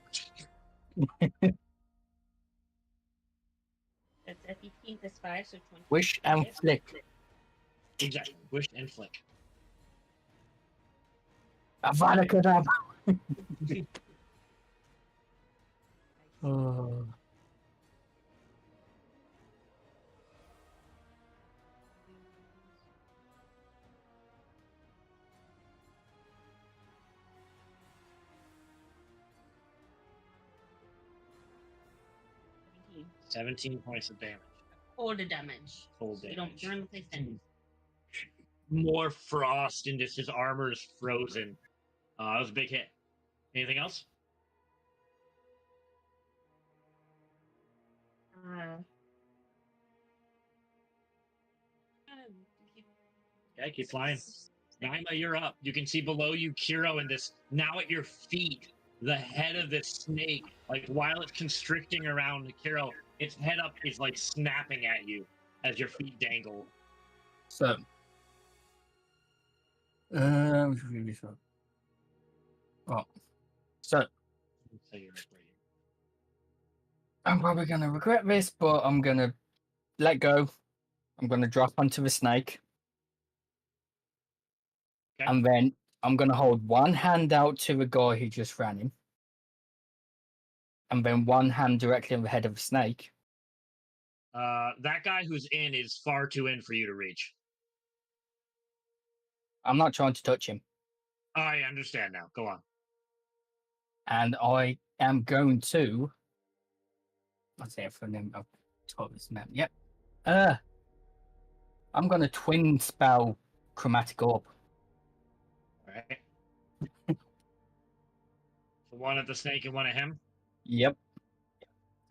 That's a 15 plus 5, so 20. Wish and flick. Exactly. Wish and flick. Avada Kedavra. Oh. Seventeen. 17 points of damage. Cold damage. Cold So you don't damage. burn the place in. More frost and just his armor is frozen. That was a big hit. Anything else? Yeah, keep flying. Naima, you're up. You can see below you Kiro and this, now at your feet, the head of this snake, like while it's constricting around Kiro, its head up is like snapping at you as your feet dangle. So, oh, so So you're right. I'm probably gonna regret this, but I'm gonna let go. I'm gonna drop onto the snake, Okay. and then I'm gonna hold one hand out to the guy who just ran him, and then one hand directly on the head of the snake. That guy who's in is far too in for you to reach. I'm not trying to touch him, I understand now. Go on. and I am going to. Let's see if I can. I've taught this map. Yep. I'm gonna twin spell Chromatic Orb. Alright. So one at the snake and one at him? Yep.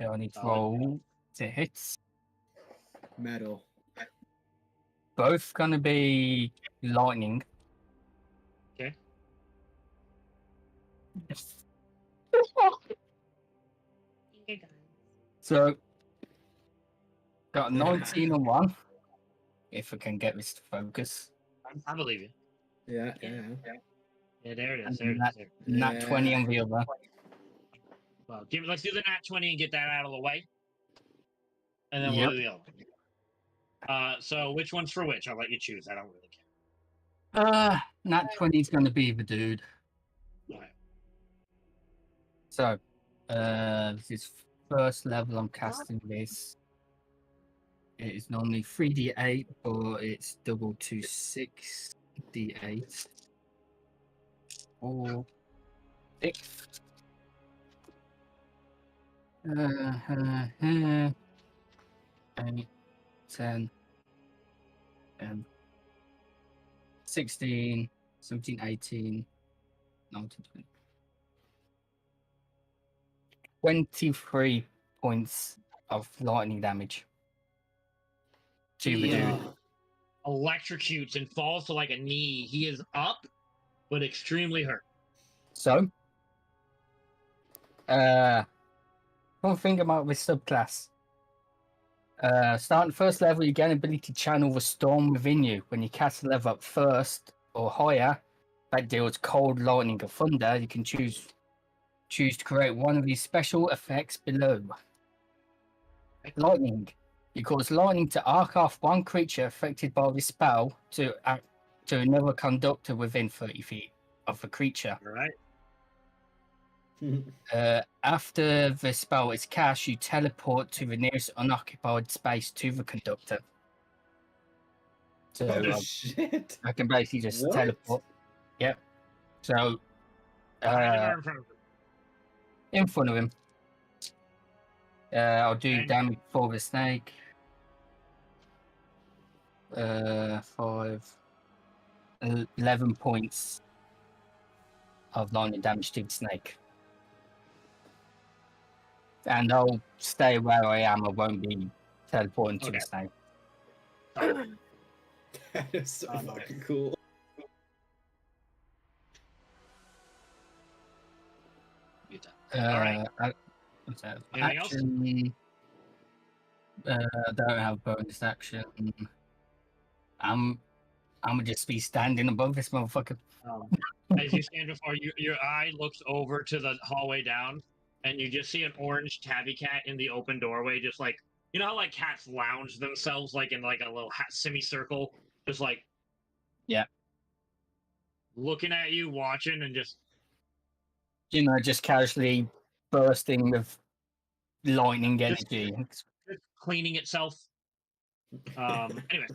So I need to Solid. roll to hit. Metal. Both gonna be lightning. Okay. Finger guns. So got a 19 on one. If I can get this to focus. I believe you. Yeah. Yeah, there it is. And There it is. that- There. Nat 20 on the other. Well, let's do the nat 20 and get that out of the way. And then Yep. we'll do the other one. So which one's for which? I'll let you choose. I don't really care. Nat 20 is gonna be the dude. Alright. So this is first level I'm casting this. It is normally 3d8, but it's double to 6d8. 4, 6. 8, 10, 16, 17, 18, 19, 20. 23 points of lightning damage to the He, dude. electrocutes and falls to like a knee. He is up, but extremely hurt. So, one thing about this subclass. Starting first level, you gain ability to channel the storm within you. When you cast a level up first or higher, that deals cold, lightning, or thunder. You can choose to create one of these special effects below. Lightning. You cause lightning to arc off one creature affected by this spell to another conductor within 30 feet of the creature. All right. After the spell is cast, you teleport to the nearest unoccupied space to the conductor. So Oh I shit! I can basically just What? teleport. Yep. So Behind him uh, or in front of him? in front of him. I'll do And- damage for the snake. 11 points of lightning damage to the snake. And I'll stay where I am. I won't be teleporting to Okay. the snake. That is so Oh, fucking cool. You done. Alright. What's that? Anything else? Action. Don't have bonus action. I'm gonna just be standing above this motherfucker. As you stand before you, your eye looks over to the hallway down, and you just see an orange tabby cat in the open doorway, just like, you know how like cats lounge themselves like in like a little semicircle, just like, Yeah. looking at you, watching, and just Just casually bursting with lightning Just- energy. cleaning itself. Anyway,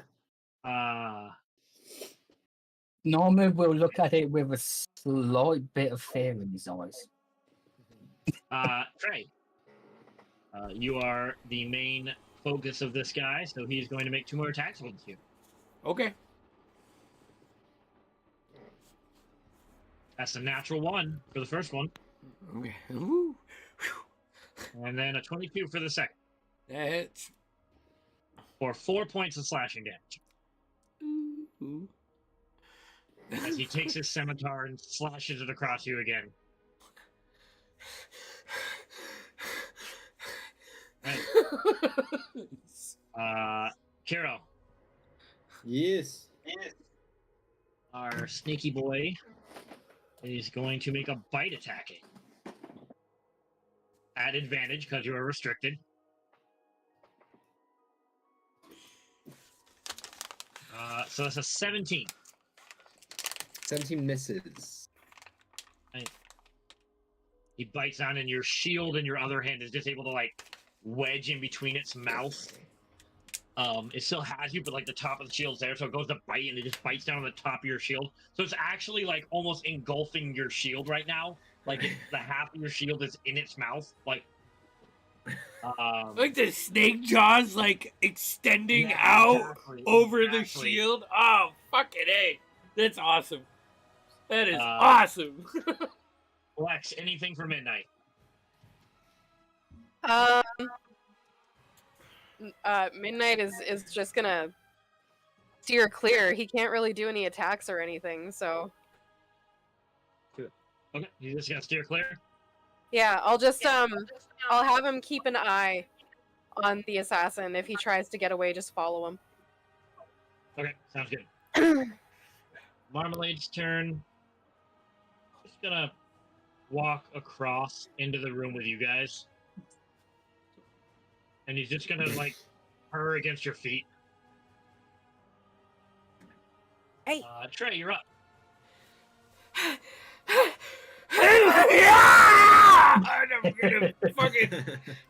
Norman will look at it with a slight bit of fear in his eyes. Trey, you are the main focus of this guy, so he's going to make 2 more attacks against you. Okay. That's a natural 1 for the first one, Okay. Ooh. and then a 22 for the second, That's. for 4 points of slashing damage. Ooh. As he takes his scimitar and slashes it across you again. Kiro, Yes. our sneaky boy, is going to make a bite attacking. At advantage because you are restricted. So that's a 17. 17 misses. He bites down, and your shield in your other hand is just able to like wedge in between its mouth. It still has you, but like the top of the shield's there, so it goes to bite, and it just bites down on the top of your shield. So it's actually like almost engulfing your shield right now. Like the half of your shield is in its mouth. Like Like the snake jaws, like extending yeah, out exactly, over the exactly. shield. Oh, fucking A. That's awesome. That is Uh, awesome. Lex, anything for midnight? Midnight is just gonna steer clear. He can't really do any attacks or anything, so Okay, you just gotta steer clear. yeah, I'll just I'll have him keep an eye on the assassin. If he tries to get away, just follow him. Okay, sounds good. Marmalade's turn. Just gonna walk across into the room with you guys. And he's just gonna like purr against your feet. Hey. Trey, you're up. And I'm gonna fucking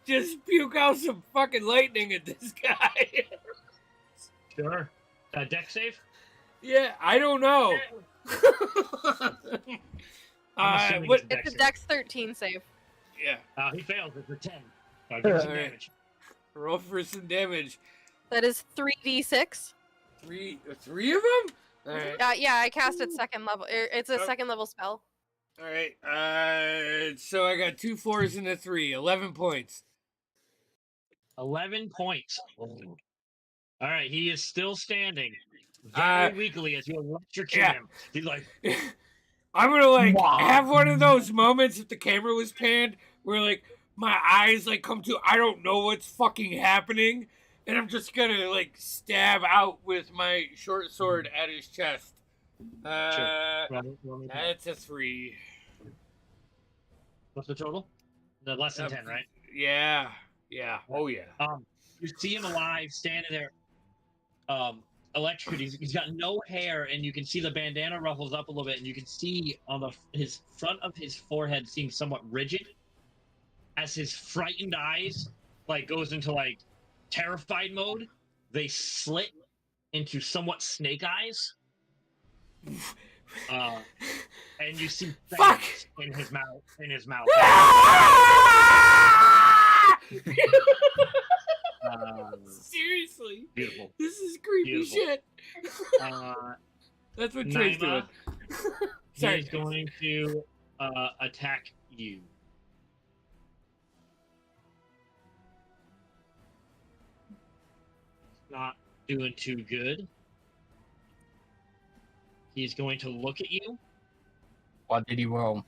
just puke out some fucking lightning at this guy. Sure. Deck save? Yeah, I don't know. I'm assuming What? it's It's a Dex 13 save. Yeah, He fails. It's a 10. So give him some Alright. damage. roll for some damage. That is 3d6. Three of them. All right. Yeah, I cast it second level. It's a Oh. second level spell. All right. So I got 2 4s and a 3. 11 points. 11 points. All right, he is still standing. Very weakly as you electrocute yeah. him. He's like, I'm gonna like Wow. have one of those moments if the camera was panned where like my eyes like come to I don't know what's fucking happening, and I'm just gonna like stab out with my short sword at his chest. That's a 3. What's the total? The less than 10, right? Yeah. Oh yeah. You see him alive, standing there, electrocuted. He's got no hair, and you can see the bandana ruffles up a little bit, and you can see on his front of his forehead seems somewhat rigid, as his frightened eyes like goes into like terrified mode. They slit, into somewhat snake eyes. And you see Fuck! fangs in his mouth. Seriously, Beautiful. this is creepy Beautiful. shit. Uh, That's what Trey's doing. Naima, Sorry. he's going to attack you. Not doing too good. He's going to look at you. What did he roll?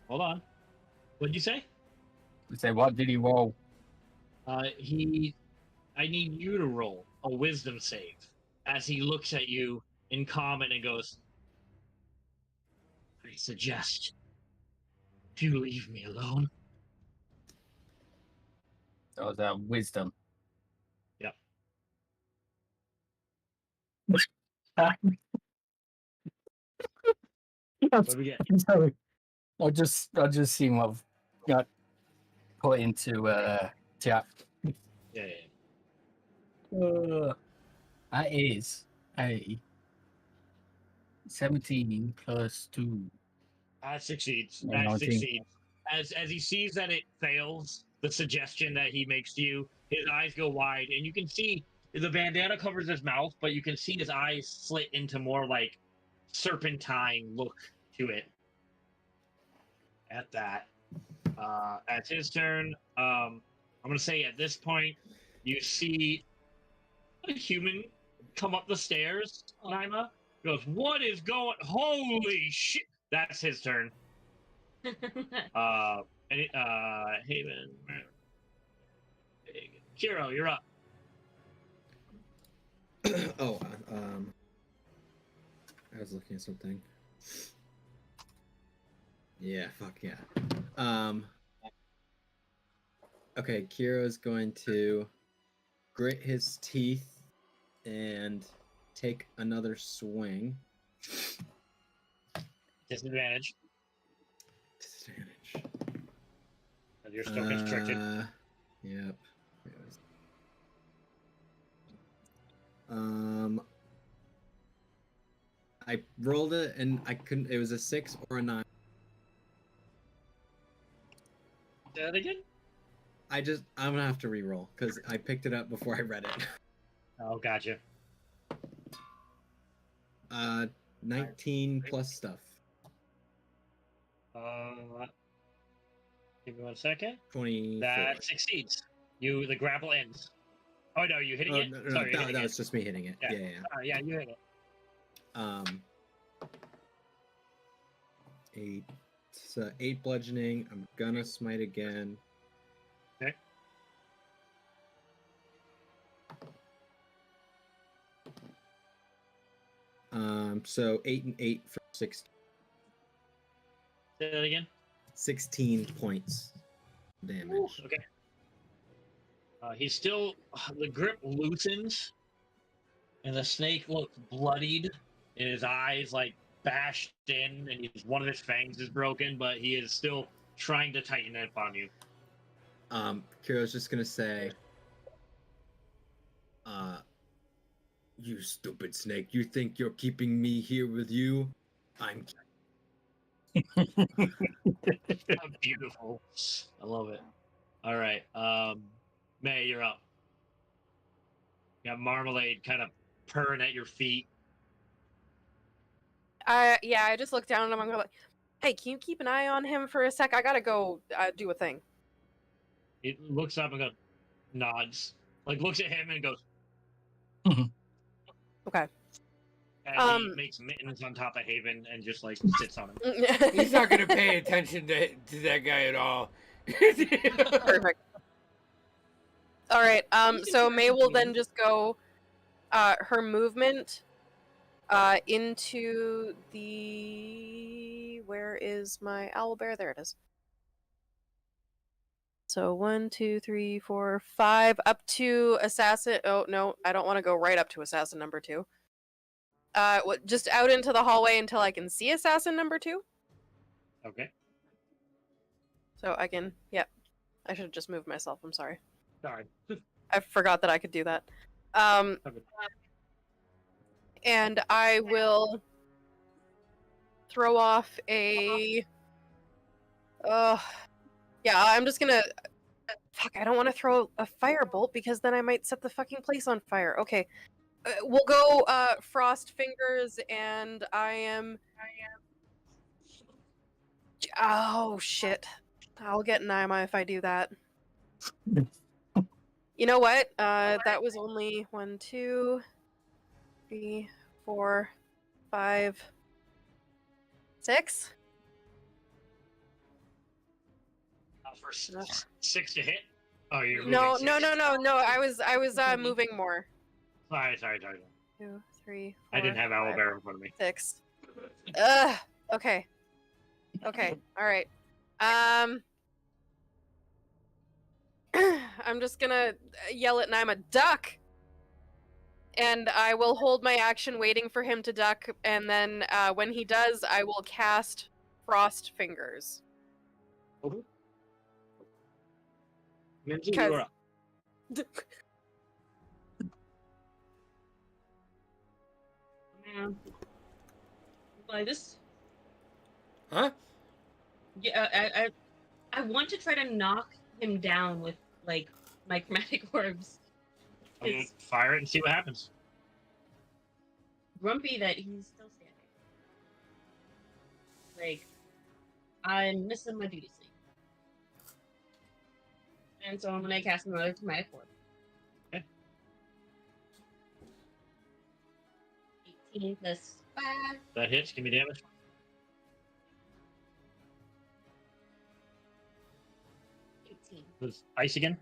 Hold on. What'd you say? Say, what did he roll? I need you to roll a wisdom save as he looks at you in common and goes, I suggest you leave me alone. That was that wisdom. Yep. What do we get? Sorry. I just seen what I've got put into chat. Yeah. That is a 17 plus 2. That succeeds. Yeah, That 19. succeeds. As he sees that it fails, the suggestion that he makes to you, his eyes go wide, and you can see the bandana covers his mouth, but you can see his eyes slit into more like serpentine look to it. At that, at his turn, I'm gonna say at this point, you see a human come up the stairs. Naima goes, "What is going? Holy shit!" That's his turn. Haven, Kiro, you're up. Oh, I was looking at something. Yeah, fuck yeah. Okay, Kiro's going to grit his teeth and take another swing. Disadvantage. Disadvantage. You're still constricted. Yep. I rolled it and I couldn't. It was a 6 or a 9. Say that again? I'm gonna have to re-roll because I picked it up before I read it. Oh, gotcha. 19 plus stuff. Give me 1 second. 24. That succeeds. The grapple ends. Oh no, you hitting it? No, Sorry, that was just me hitting it. Yeah. Yeah. Yeah, you hit it. 8. So 8 bludgeoning. I'm gonna smite again. Okay. So 8 and 8 for 16. Say that again. 16 points damage. Ooh, okay. He's still. The grip loosens, and the snake looks bloodied, and his eyes like bashed in, and one of his fangs is broken, but he is still trying to tighten up on you. Kiro's just gonna say, you stupid snake, you think you're keeping me here with you? I'm Beautiful. I love it. All right. May, you're up. You got Marmalade kind of purring at your feet. I just looked down at him and I'm like, hey, can you keep an eye on him for a sec? I gotta go do a thing. He looks up and goes, nods. Like, looks at him and goes, Okay. and he makes mittens on top of Haven and just, like, sits on him. He's not gonna pay attention to that guy at all. Perfect. All right. So May will then just go her movement into the. Where is my owlbear? There it is. So 1, 2, 3, 4, 5, up to assassin. Oh no, I don't want to go right up to assassin number 2. Just out into the hallway until I can see assassin number 2. Okay. So I can. Yep. I should have just moved myself. I'm sorry. Sorry. I forgot that I could do that. Okay. and I will throw off a. Yeah, I'm just gonna. Fuck, I don't want to throw a firebolt because then I might set the fucking place on fire. Okay, we'll go frost fingers, and I am. Oh shit! I'll get Naima if I do that. You know what? That was only 1, 2, 3, 4, 5, 6. For 6 to hit. Oh, you're moving. No, 6. no. I was moving more. Sorry. 2, 3, 4, I didn't have 5, owlbear in front of me. 6. Okay. Okay. All right. I'm just gonna yell at Naima, duck! And I will hold my action waiting for him to duck, and then when he does, I will cast Frost Fingers. Okay. Mimsy, Because- you're up. Like this. Huh? Yeah, I want to try to knock him down with like my chromatic orbs. I'm gonna It's fire it and see what happens. grumpy that he's still standing. Like I'm missing my duty sleep. And so I'm gonna cast another chromatic orb. Okay. 18 plus 5. That hits. Give me damage. 18. With ice again.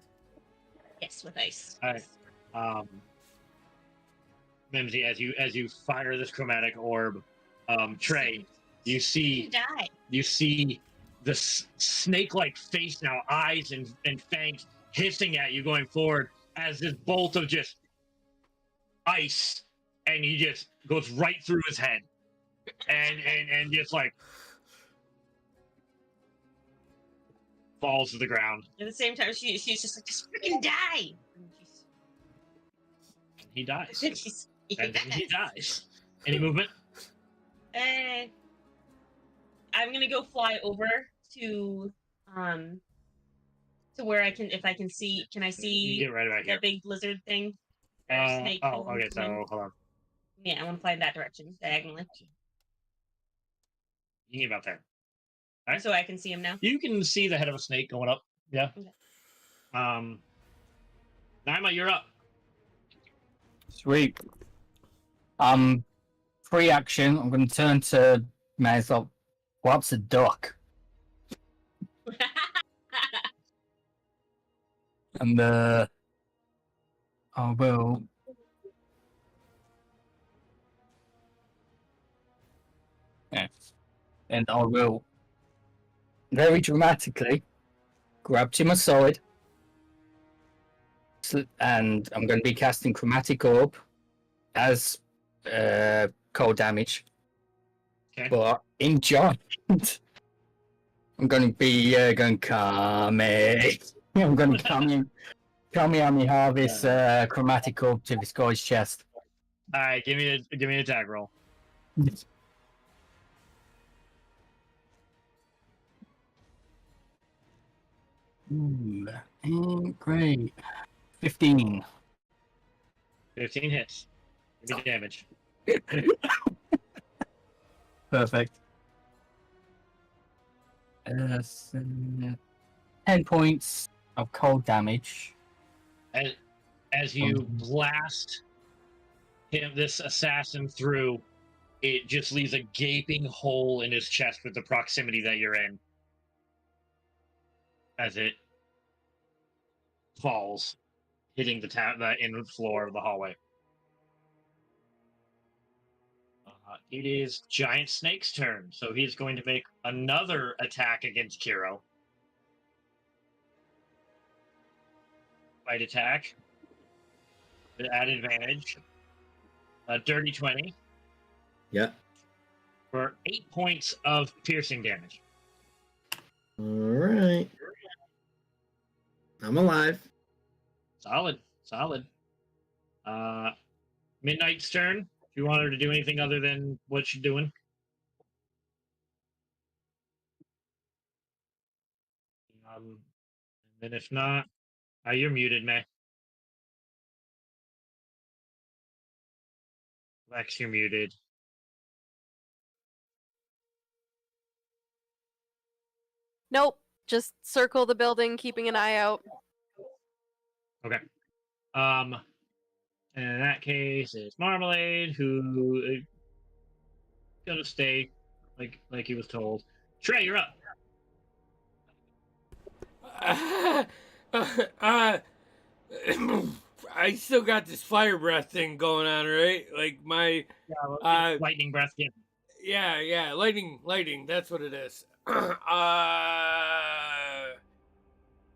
Yes, with ice. All right. Mimsy, as you fire this chromatic orb, Trey, you You see the snake-like face now, eyes and fangs hissing at you going forward as this bolt of just ice, and he just goes right through his head, and just like falls to the ground. At the same time, she's just like, just freaking die! He dies, And she's, and then he dies. Any movement? I'm gonna go fly over to where I can, if I can see, can I You see get right about here. that big lizard thing? Or snake Oh, thing okay. So coming? hold on. Yeah, I want to fly in that direction, diagonally. You get about there. Alright. So I can see him now. You can see the head of a snake going up. Yeah. Okay. Naima, you're up. Sweet. Free action. I'm going to turn to myself. What's a duck? And I will. Yeah. And I will very dramatically grab to my side. And I'm going to be casting Chromatic Orb as cold damage. Okay. But in giant, I'm going to be going Kame. I'm going to Kame Harvest Chromatic Orb to this guy's chest. All right, give me an attack roll. Ooh, great. 15. 15 hits. Give me damage. Perfect. 10 points of cold damage. As you blast this assassin through, it just leaves a gaping hole in his chest with the proximity that you're in. As it falls, hitting the inward floor of the hallway. It is Giant Snake's turn, so he's going to make another attack against Kiro. Fight attack. At advantage. A dirty 20 Yeah. for 8 points of piercing damage. All right. I'm alive. Solid. Midnight's turn. you want her to do anything other than what she's doing? And then if not, you're muted, May. Lex, you're muted. Nope. Just circle the building, keeping an eye out. Okay. In that case, it's Marmalade who is gonna stay like he was told. Trey, you're up. I still got this fire breath thing going on, right? Like my, Lightning breath. Yeah. yeah, lightning. That's what it is.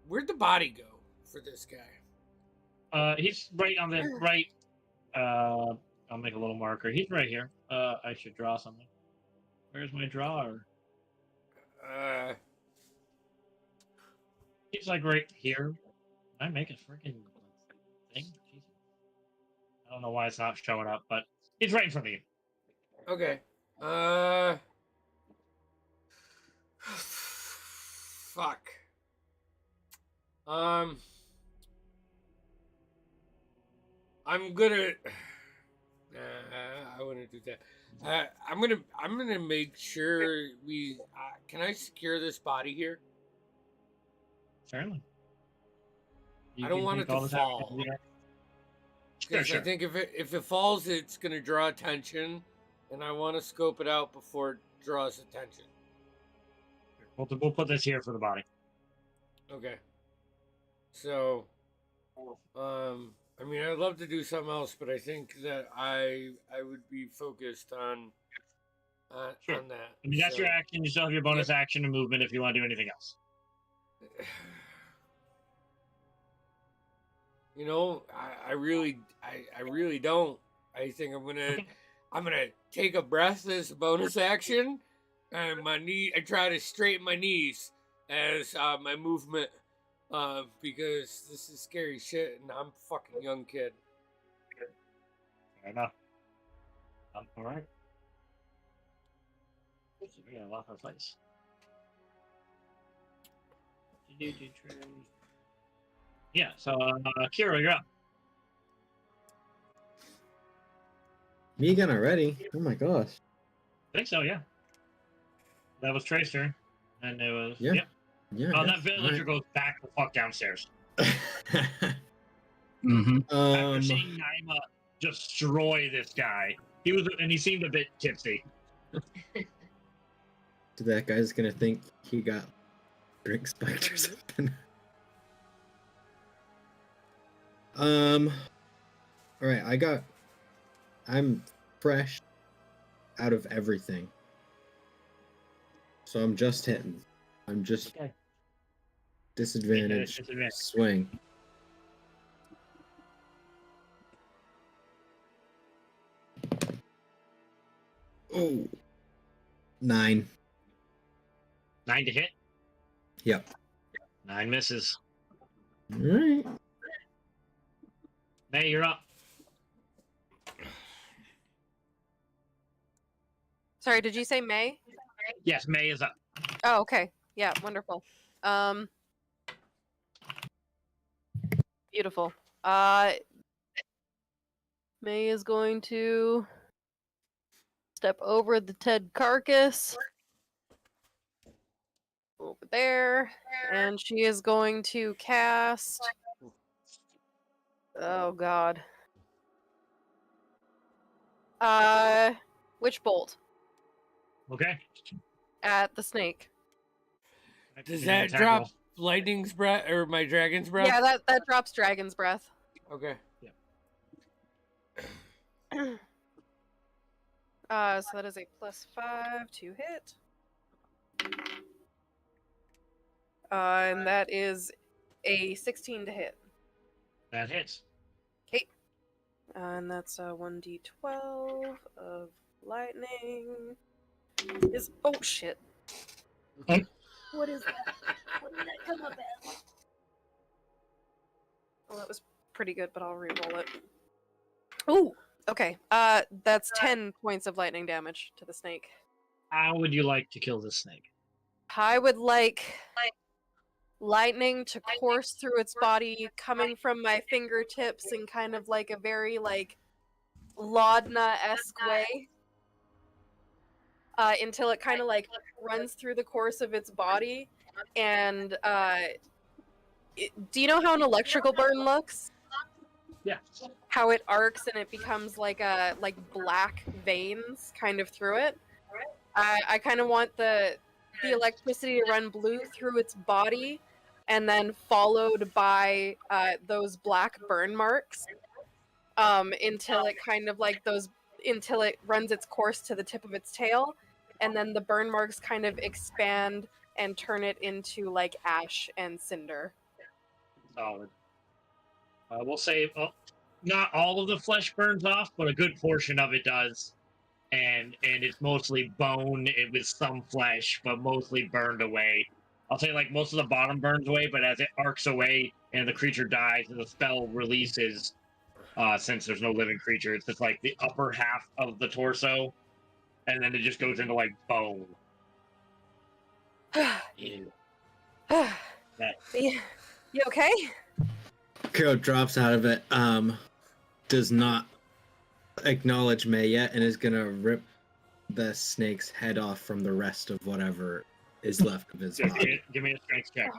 Where'd the body go for this guy? He's right on the right. I'll make a little marker. He's right here. I should draw something. Where's my drawer? He's like right here. Can I make a freaking thing? Jesus. I don't know why it's not showing up, but he's right in front of you. Okay. Fuck. I'm gonna. I wouldn't do that. I'm gonna make sure we. Can I secure this body here? Certainly. I don't want it to fall. Because I think if it falls, it's gonna draw attention, and I want to scope it out before it draws attention. We'll put this here for the body. Okay. So, I mean, I'd love to do something else, but I think that I would be focused on Sure. on that. I mean, that's your action. You still have your bonus action and movement if you want to do anything else. You know, I really don't. I think I'm gonna take a breath as a bonus action, and I try to straighten my knees as my movement, because this is scary shit, and I'm a fucking young kid. Fair enough. All right. We got a lot of place. Yeah, so Kira, you're up. Me again already? Oh my gosh. I think so, yeah. That was Trey's turn. And it was Yeah. Yep. Yeah. Oh, that villager goes back the fuck downstairs. Mm-hmm. After seeing Naima destroy this guy. He seemed a bit tipsy. So that guy's gonna think he got drink spiked or something. All right, I'm fresh out of everything. So I'm just hitting. I'm just Okay. disadvantage. Disadvantage. Swing. Oh. 9. 9 to hit. Yep. 9 misses. All right. May, you're up. Sorry, did you say May? Yes, May is up. Oh, okay. Yeah, wonderful. Beautiful. May is going to step over the Ted carcass over there, and she is going to cast. Oh God. Witch bolt Okay. at the snake. Does Give me an that attack drop roll. lightning's breath or my dragon's breath? Yeah, that drops dragon's breath. Okay. So that is a +5 to hit. And that is a 16 to hit. That hits. Okay. And that's a 1d12 of lightning. Oh shit. Oh. What is that? What did that come up as? Well, that was pretty good, but I'll re-roll it. Ooh, Okay. That's 10 points of lightning damage to the snake. How would you like to kill this snake? I would like lightning to course through its body, coming from my fingertips in kind of like a very like Laudna-esque way. Until it kind of like runs through the course of its body, and do you know how an electrical burn looks? Yeah. How it arcs and it becomes like black veins kind of through it. I kind of want the electricity to run blue through its body, and then followed by those black burn marks, until it kind of like until it runs its course to the tip of its tail, and then the burn marks kind of expand and turn it into like ash and cinder. Solid. We'll say not all of the flesh burns off, but a good portion of it does. And it's mostly bone with some flesh, but mostly burned away. I'll say like most of the bottom burns away, but as it arcs away and the creature dies and the spell releases, since there's no living creature, it's just like the upper half of the torso, and then it just goes into like bone. Ew. You okay? Kiro drops out of it. Does not acknowledge May yet, and is gonna rip the snake's head off from the rest of whatever is left of his So body. give me a strength check.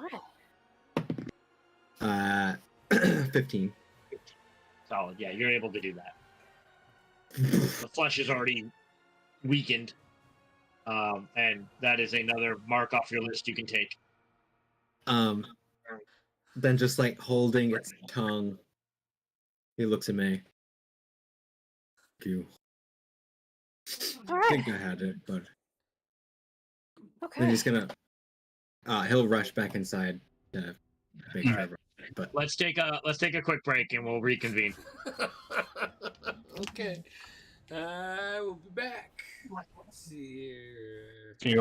Alright. 15. Solid. Yeah, you're able to do that. The flesh is already weakened, and that is another mark off your list you can take. Then just like holding its tongue, he looks at May. Thank you. I think I had it, but Okay. then he's gonna he'll rush back inside to make sure. But Let's take a quick break and we'll reconvene. Okay. We'll be back. Let's see here. See you.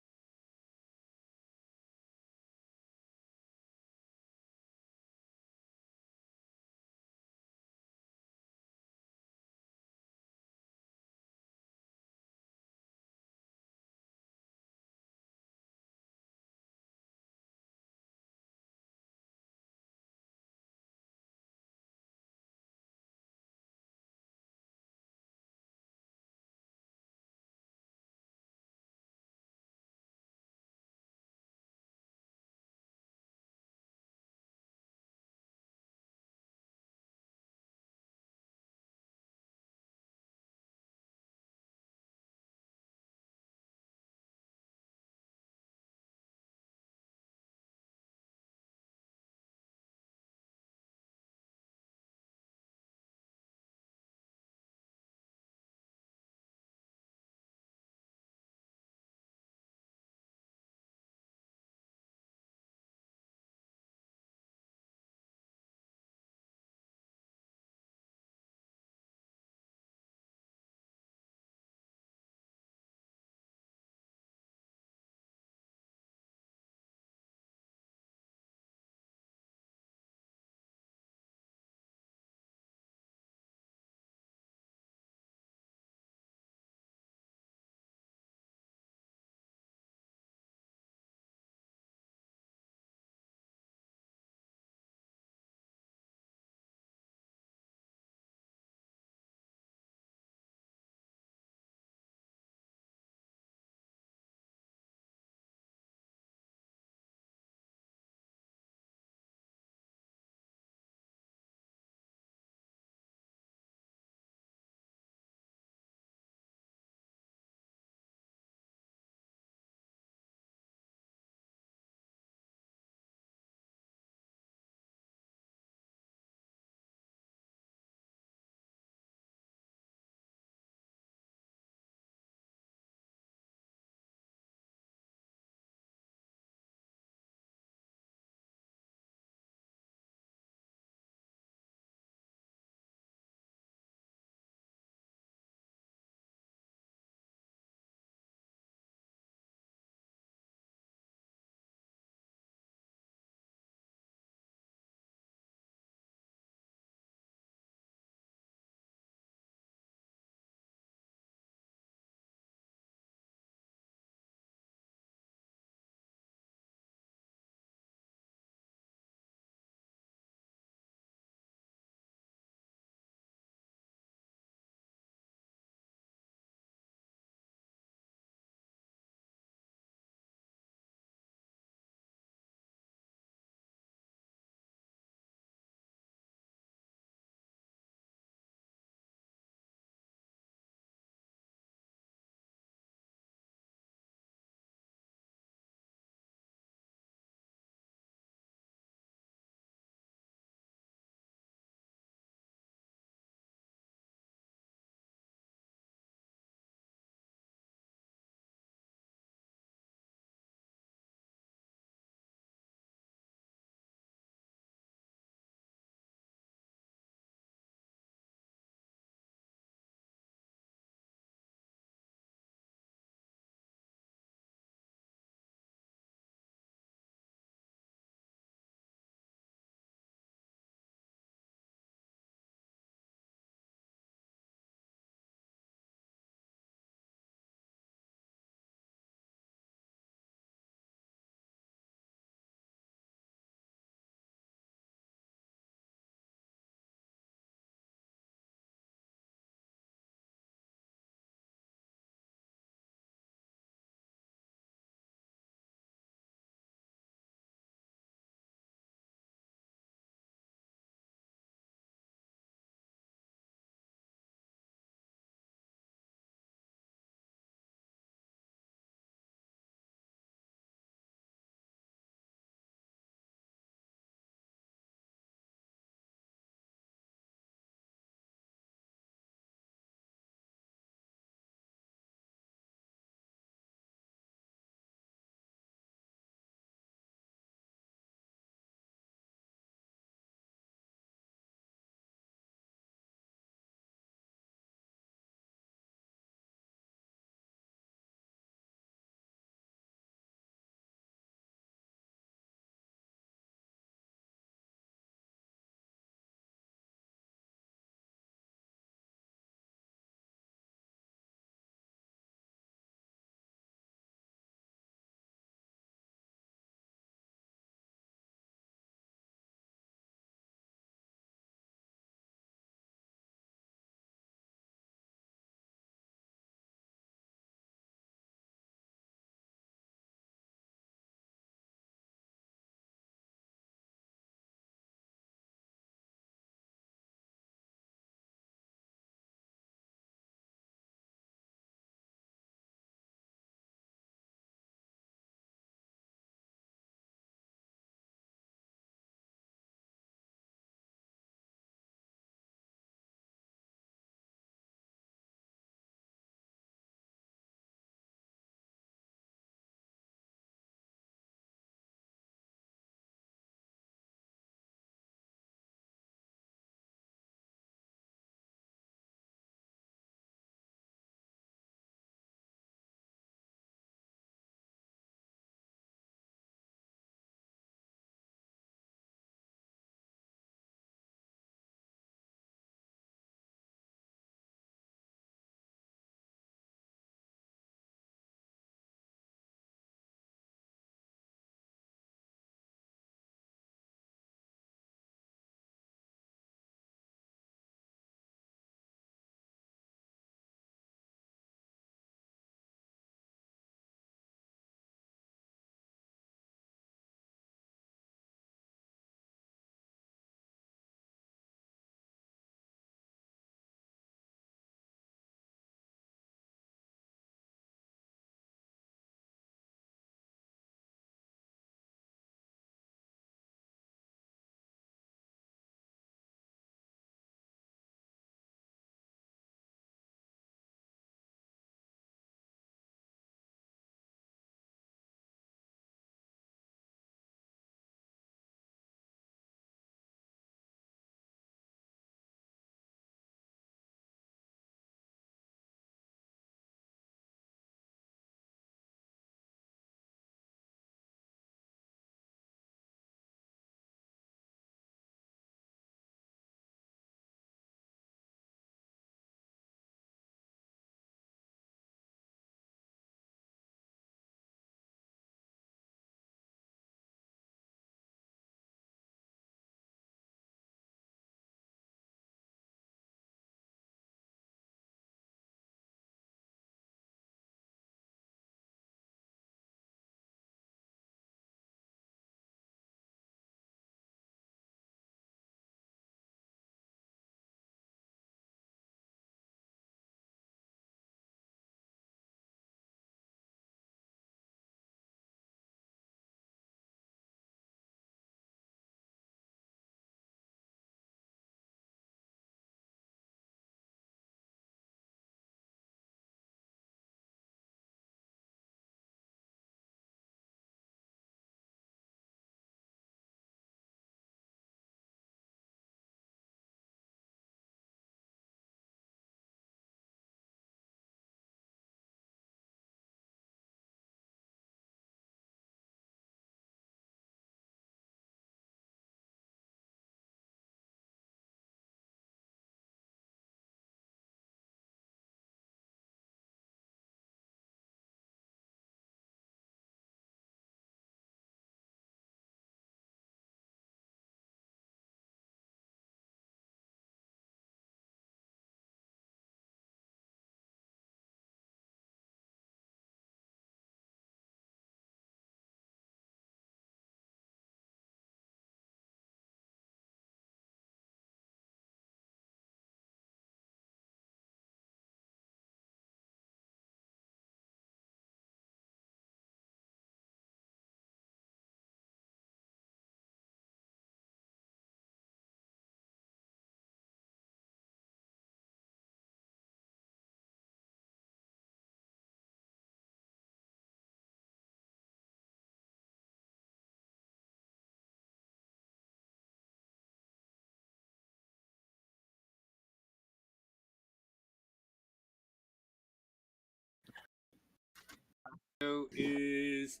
is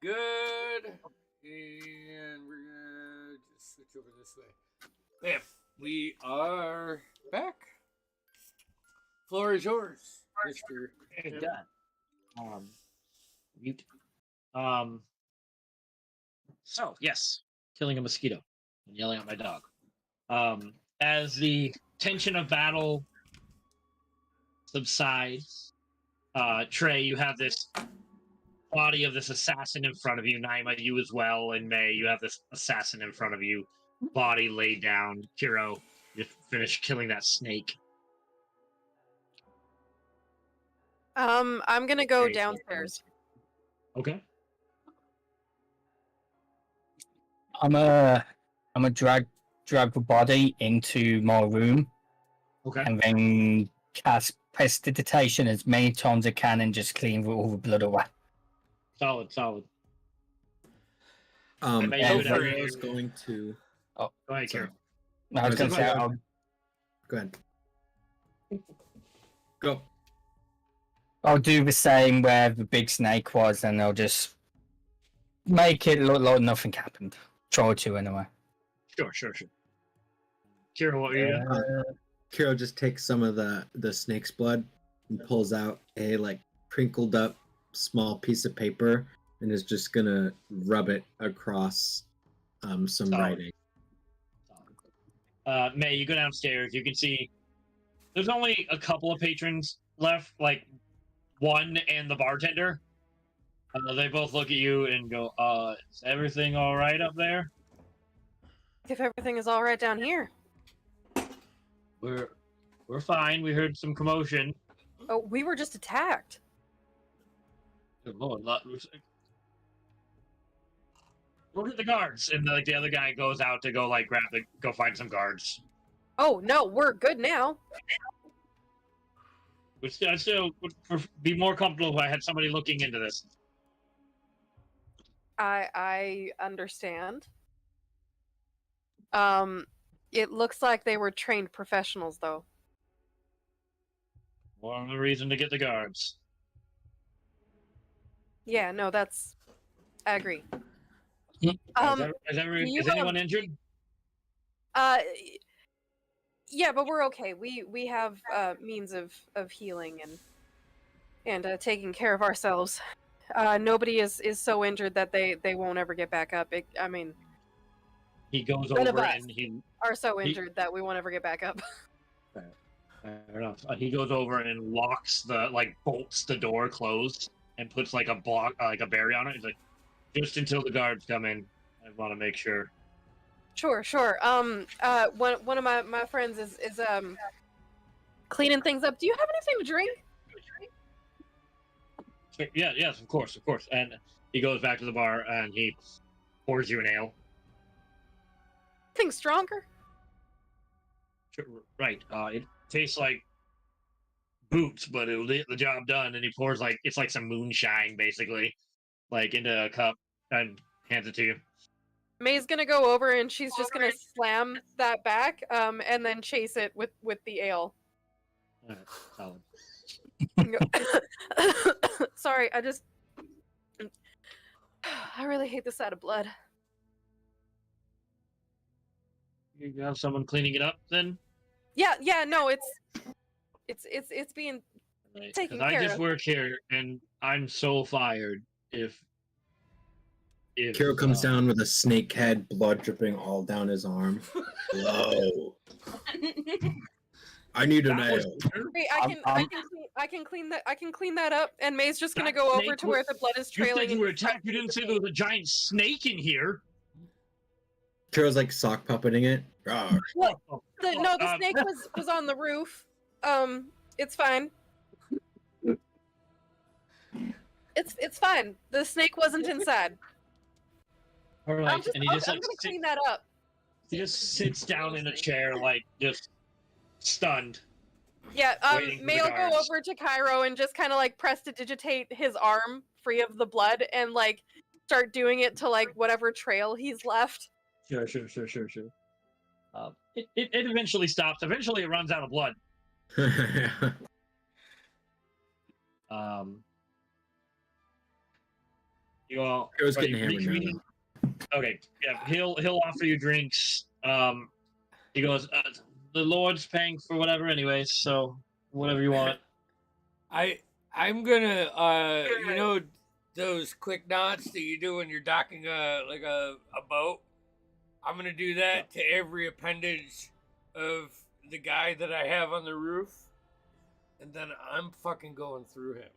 good, and we're gonna just switch over this way. Bam! We are back. Floor is yours, Mister. Good done. Mute. So yes, killing a mosquito and yelling at my dog. As the tension of battle subsides, Trey, you have this body of this assassin in front of you. Naima, you as well, and May, you have this assassin in front of you. Body laid down. Kiro, you finished killing that snake. I'm gonna go Okay, so- downstairs. Okay. I'm a drag the body into my room Okay. and then cast prestidigitation as many times as I can and just clean all the blood away. Solid. And go for I it. was going to Go ahead, Sorry. Kiro. I was going to say, go ahead. Go. I'll do the same where the big snake was, and I'll just make it look like nothing happened. Try to, anyway. Sure. Kiro, what are you doing? Kiro just takes some of the snake's blood and pulls out a crinkled up small piece of paper and is just gonna rub it across some Solid. writing. May, you go downstairs. You can see there's only a couple of patrons left, like one and the bartender. They both look at you and go, is everything all right up there? If everything is all right down here. We're fine. We heard some commotion. Oh, we were just attacked. Good Lord, look at the guards. And the other guy goes out to go go find some guards. Oh no, we're good now. I still would be more comfortable if I had somebody looking into this. I understand. It looks like they were trained professionals, though. More of a reason to get the guards. Yeah, no, that's. I agree. Is you, anyone injured? Yeah, but we're okay. We have means of healing and taking care of ourselves. Nobody is so injured that they won't ever get back up. I mean, He goes none of over us and he are so injured that we won't ever get back up. fair enough. He goes over and locks bolts the door closed and puts a block, a barrier on it. He's like, just until the guards come in, I want to make sure. Sure. One of my friends is cleaning things up. Do you have anything to drink? Yeah, yes, of course. And he goes back to the bar and he pours you an ale. Anything stronger? Right. It tastes like boots, but it'll get the job done. And he pours it's like some moonshine, basically, into a cup and hands it to you. May's gonna go over and she's just gonna slam that back, and then chase it with the ale. All right, solid. Sorry, I really hate the sight of blood. You have someone cleaning it up, then? Yeah, no, it's being Right. taken 'Cause I care just of. work here, and I'm so fired if Kiro comes down with a snake head, blood dripping all down his arm. Hello. I need an that was ale. weird. Wait, I can clean that up, and May's just gonna That go over snake to where the blood is You trailing. said you were attacked. You didn't say there was a giant snake in here. Kiro's sock puppeting it. Rawr. What? The Um, snake was on the roof. It's fine. It's fine. The snake wasn't inside. All right, I'm and he just gonna clean that up. he just sits down in a chair, just stunned. Yeah, waiting for the May will go guards. over to Cairo and just kind of prestidigitate his arm free of the blood and start doing it to whatever trail he's left. Sure. It eventually stops. Eventually, it runs out of blood. You all. I was are getting you hammered now, reconvening? Okay. Yeah. He'll offer you drinks. He goes. The Lord's paying for whatever, anyways. So whatever you want. I'm gonna you know those quick knots that you do when you're docking a boat. I'm gonna do that to every appendage of the guy that I have on the roof, and then I'm fucking going through him.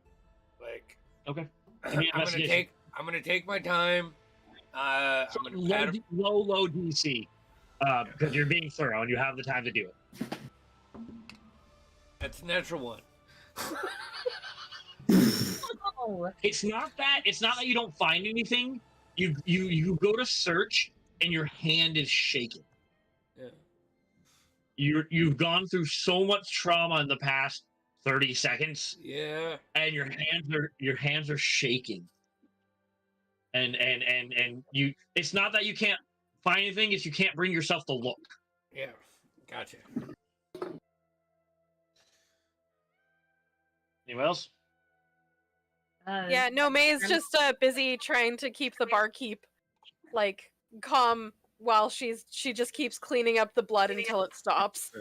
Like, Okay. Give me an investigation. I'm gonna take my time. I'm gonna pat him. Low DC, because you're being thorough and you have the time to do it. That's a natural one. Oh, It's not that you don't find anything. You go to search and your hand is shaking. Yeah. You've gone through so much trauma in the past 30 seconds. Yeah. And your hands are shaking. And you, it's not that you can't find anything, it's you can't bring yourself to look. Yeah. Gotcha. Anyone else? Yeah, no, May's just busy trying to keep the barkeep like calm while she just keeps cleaning up the blood until it stops.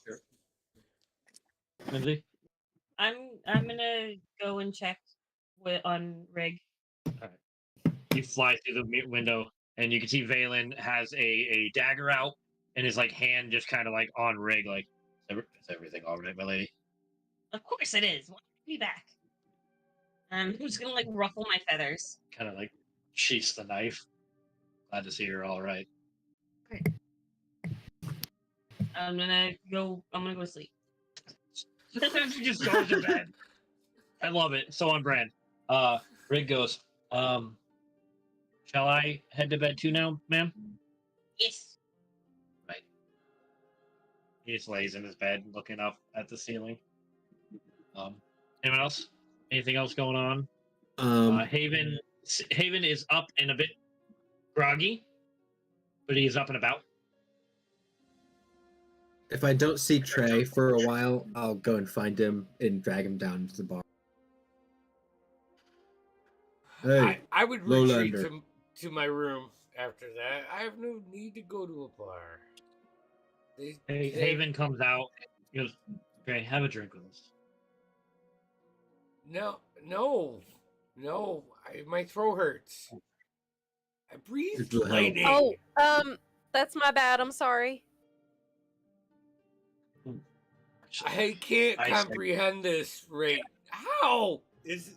Sure. Lindsay? I'm gonna go and check on Rig. You fly through the window, and you can see Valen has a dagger out, and his like hand just kind of like on Rig, like, is everything all right, my lady? Of course it is. Want me back? I'm just gonna like ruffle my feathers. Kind of like sheaths the knife. Glad to see you're all right. I'm gonna go to sleep. She just goes to bed. I love it. So on brand. Rig goes, shall I head to bed too now, ma'am? Yes. Right. He just lays in his bed looking up at the ceiling. Anyone else? Anything else going on? Haven is up and a bit groggy, but he is up and about. If I don't see Trey for a while, I'll go and find him and drag him down to the bar. Hey, I would retreat Lowlander. to my room after that. I have no need to go to a bar. Haven comes out. He goes, "Okay, have a drink with us." No. My throat hurts. I breathe It will help. lightning. Oh, that's my bad. I'm sorry. I can't I see. comprehend this right. How is?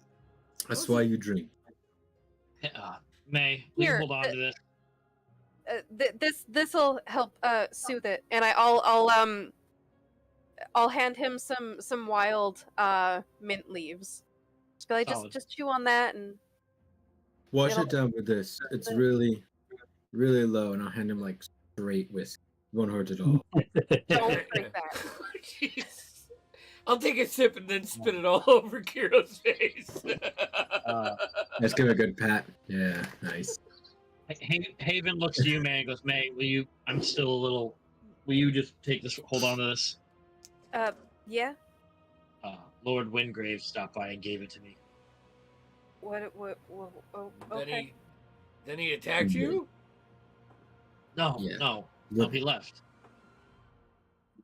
That's why you drink. May, please Here, hold on to this. This'll help soothe it, and I'll hand him some wild mint leaves. Just be like, Solid. just chew on that and Wash It'll- it down with this. It's really, really low, and I'll hand him like straight whiskey. Won't hurt at all. don't drink that. Jeez. I'll take a sip and then spit it all over Kiro's face. Let's give him a good pat. Yeah, nice. Haven looks to you, May, and goes, "May, will you? I'm still a little. Will you just take this? Hold on to this." Yeah. Lord Wingrave stopped by and gave it to me. What oh, okay. Then he attacked you? No, Yeah. no, he left.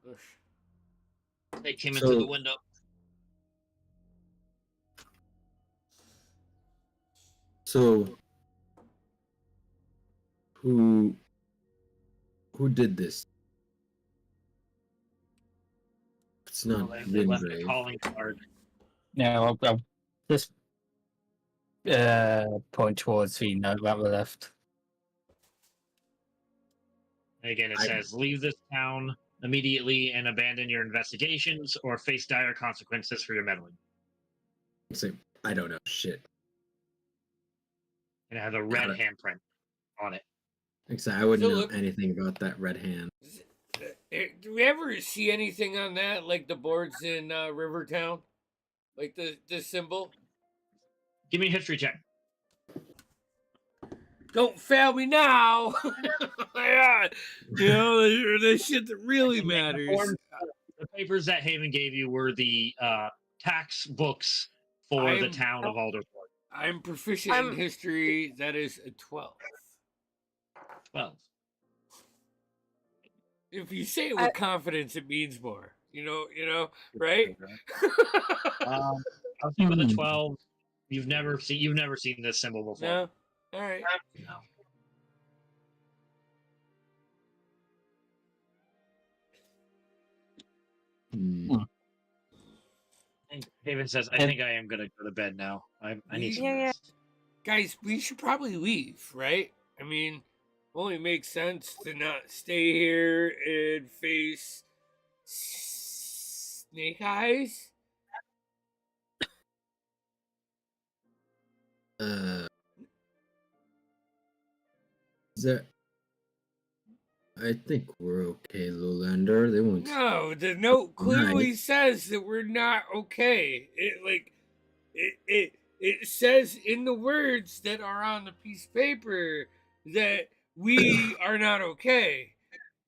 Oof. They came in So- through the window. So, who did this? It's not They left a Wingrave. calling card. No, I'll just point towards the note that we left. And again, it I- says, "Leave this town immediately and abandon your investigations, or face dire consequences for your meddling." So, I don't know shit. And it has a red Got handprint on it. Except I wouldn't So know look- anything about that red hand. Do we ever see anything on that, like the boards in Rivertown? Like the symbol? Give me a history check. Don't fail me now! Yeah. You know, the shit that really matters. The papers that Haven gave you were the tax books for the I'm- town of Alderport. I'm proficient in history. That is a 12. 12. If you say it with confidence, it means more. You know, right? I'll see with a 12. You've never seen this symbol before. No. All right. No. Haven says, "I think I am gonna go to bed now. I need some rest." Guys, we should probably leave, right? I mean, only makes sense to not stay here and face Snake Eyes. Is that? I think we're okay, Lowlander. They won't. No, the note clearly says that we're not okay. It says in the words that are on the piece of paper that we are not okay.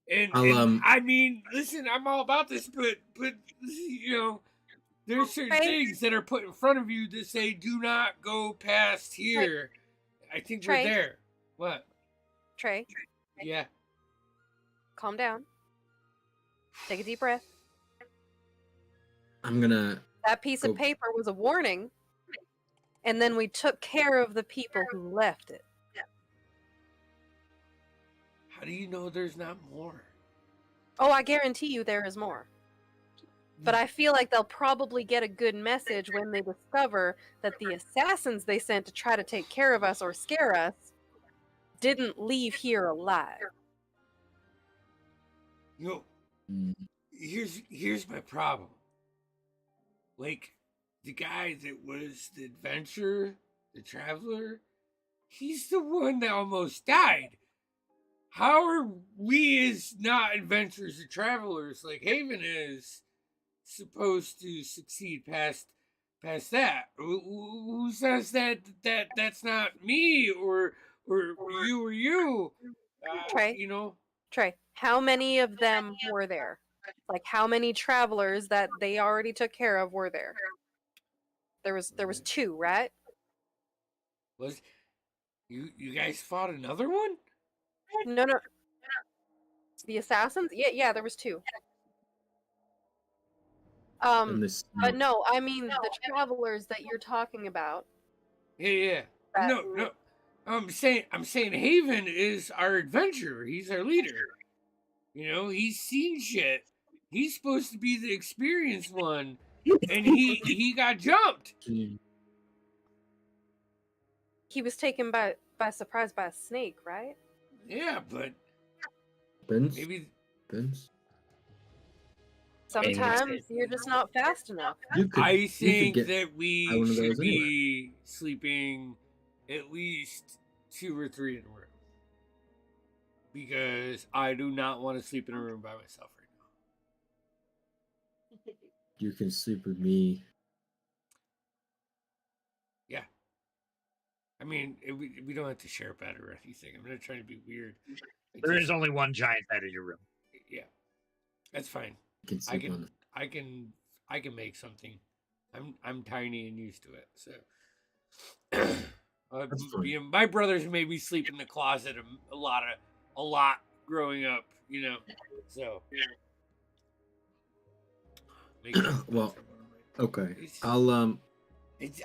And I mean, listen, I'm all about this, but you know, there's certain things that are put in front of you that say do not go past here. I think we're there. What? Trey. Yeah. Calm down. Take a deep breath. I'm gonna. That piece of paper was a warning, and then we took care of the people who left it. How do you know there's not more? Oh, I guarantee you there is more. But I feel like they'll probably get a good message when they discover that the assassins they sent to try to take care of us or scare us didn't leave here alive. You know, here's my problem. Like, the guy that was the adventurer, the traveler, he's the one that almost died. How are we as not adventurers or travelers like Haven is supposed to succeed past that? Who says that's not me or you? Trey, you know. Trey, how many of them were there? Like, how many travelers that they already took care of were there? There was 2, right? Was you guys fought another one? No. The assassins? Yeah, there was 2. But no, I mean the travelers that you're talking about. Yeah. No. I'm saying Haven is our adventurer. He's our leader. You know, he's seen shit. He's supposed to be the experienced one, and he got jumped. He was taken by surprise by a snake, right? Yeah, but maybe sometimes you're just not fast enough. I think that we should be sleeping at least 2 or 3 in a room. Because I do not want to sleep in a room by myself right now. You can sleep with me. Yeah. I mean, we don't have to share a bed or anything. I'm not trying to be weird. There is only one giant bed in your room. Yeah. That's fine. I can make something. I'm tiny and used to it. So my brothers made me sleep in the closet a lot growing up, you know. So well, okay. I'll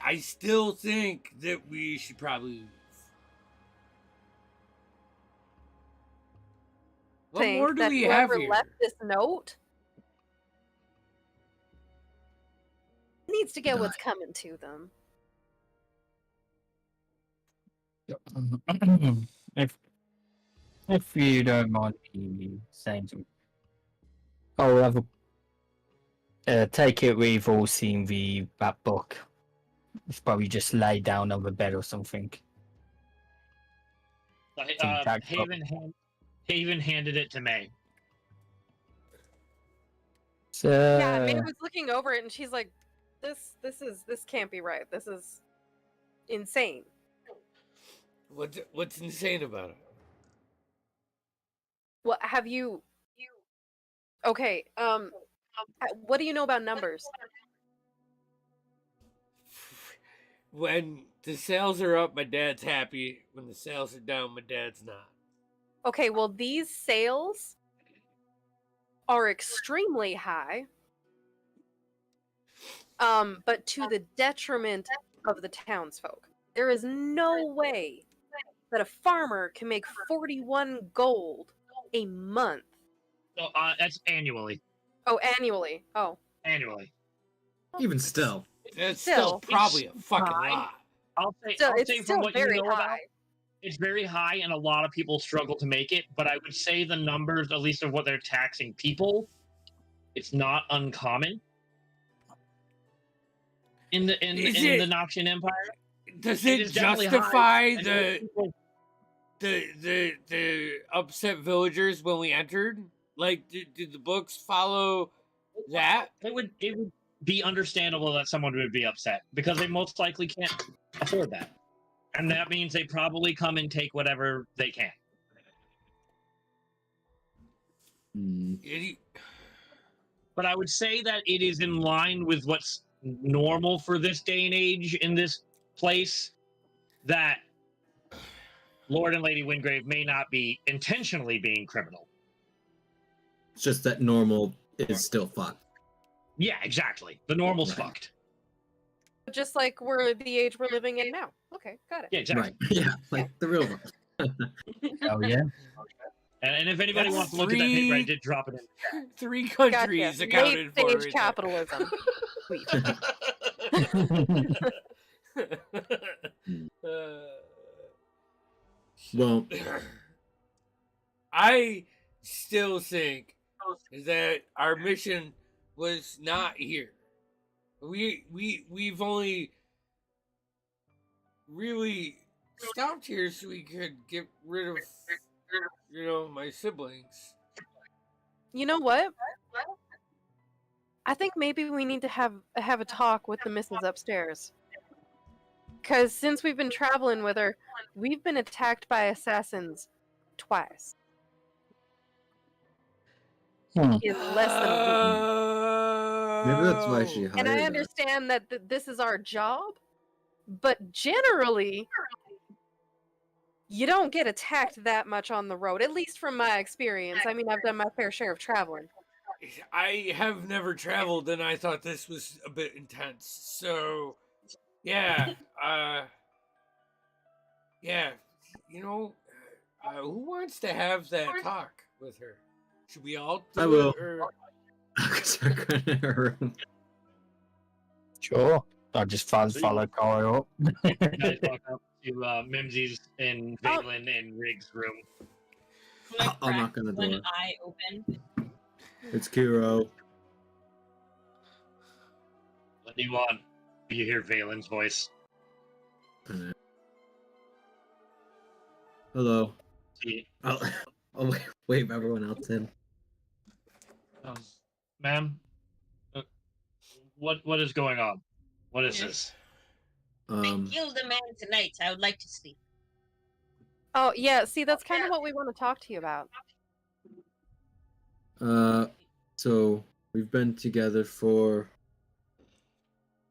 I still think that we should probably leave. What more do we have here? Left this note needs to get what's coming to them. If you don't mind me saying something, I'll have take it we've all seen that book. It's probably just lay down on the bed or something. Haven handed it to May. So, yeah, May was looking over it and she's like, "This can't be right. This is insane." What's insane about it? What have you? Okay. What do you know about numbers? When the sales are up, my dad's happy. When the sales are down, my dad's not. Okay, well, these sales are extremely high, but to the detriment of the townsfolk. There is no way that a farmer can make 41 gold a month. So, that's annually. Oh, annually. Oh, Annually. Even still. That's still Still, probably a fucking high. lot. I'll say, still, I'll it's say from still what you very know about, high. it's very high, and a lot of people struggle to make it. But I would say the numbers, at least of what they're taxing people, it's not uncommon in the Is in it- the Noxian Empire. Does It it is definitely high, justify and most people- the upset villagers when we entered? Like, did the books follow that? it would be understandable that someone would be upset because they most likely can't afford that, and that means they probably come and take whatever they can. Hmm. But I would say that it is in line with what's normal for this day and age in this place, that Lord and Lady Wingrave may not be intentionally being criminal. It's just that normal is still fucked. Yeah, exactly. The normal's Right. fucked. Just like we're the age we're living in now. Okay, got it. Yeah, exactly. Right. Yeah, like the real one. Oh yeah. And if anybody That's wants to look at that paper, I 3 did drop it in. 3 Gotcha. countries Late accounted for stage right capitalism. Sweet. there. Well, I still think that our mission was not here. We've only really stopped here so we could get rid of my siblings. You know what? I think maybe we need to have a talk with the missus upstairs. Because since we've been traveling with her, we've been attacked by assassins twice Hmm. in less than a week. maybe that's why she Oh. hired And I us. understand that this is our job, but generally, you don't get attacked that much on the road, at least from my experience. I mean, I've done my fair share of traveling. I have never traveled, and I thought this was a bit intense. So, yeah, yeah, who wants to have that talk with her? Should we all do I will. it, or... Start going in her room. Sure. I just follow Kyle up. You guys walk up to Mimsy's and Valen and Riggs' room. I'm gonna I'll crack knock on the one door. eye open. It's Kiro. What do you want? You hear Valen's voice. Hello. He, I'll wave everyone else in. Ma'am, what is going on? What is Yeah. this? They killed a man tonight. I would like to speak. Oh, yeah, see, that's kind of what we want to talk to you about. So we've been together for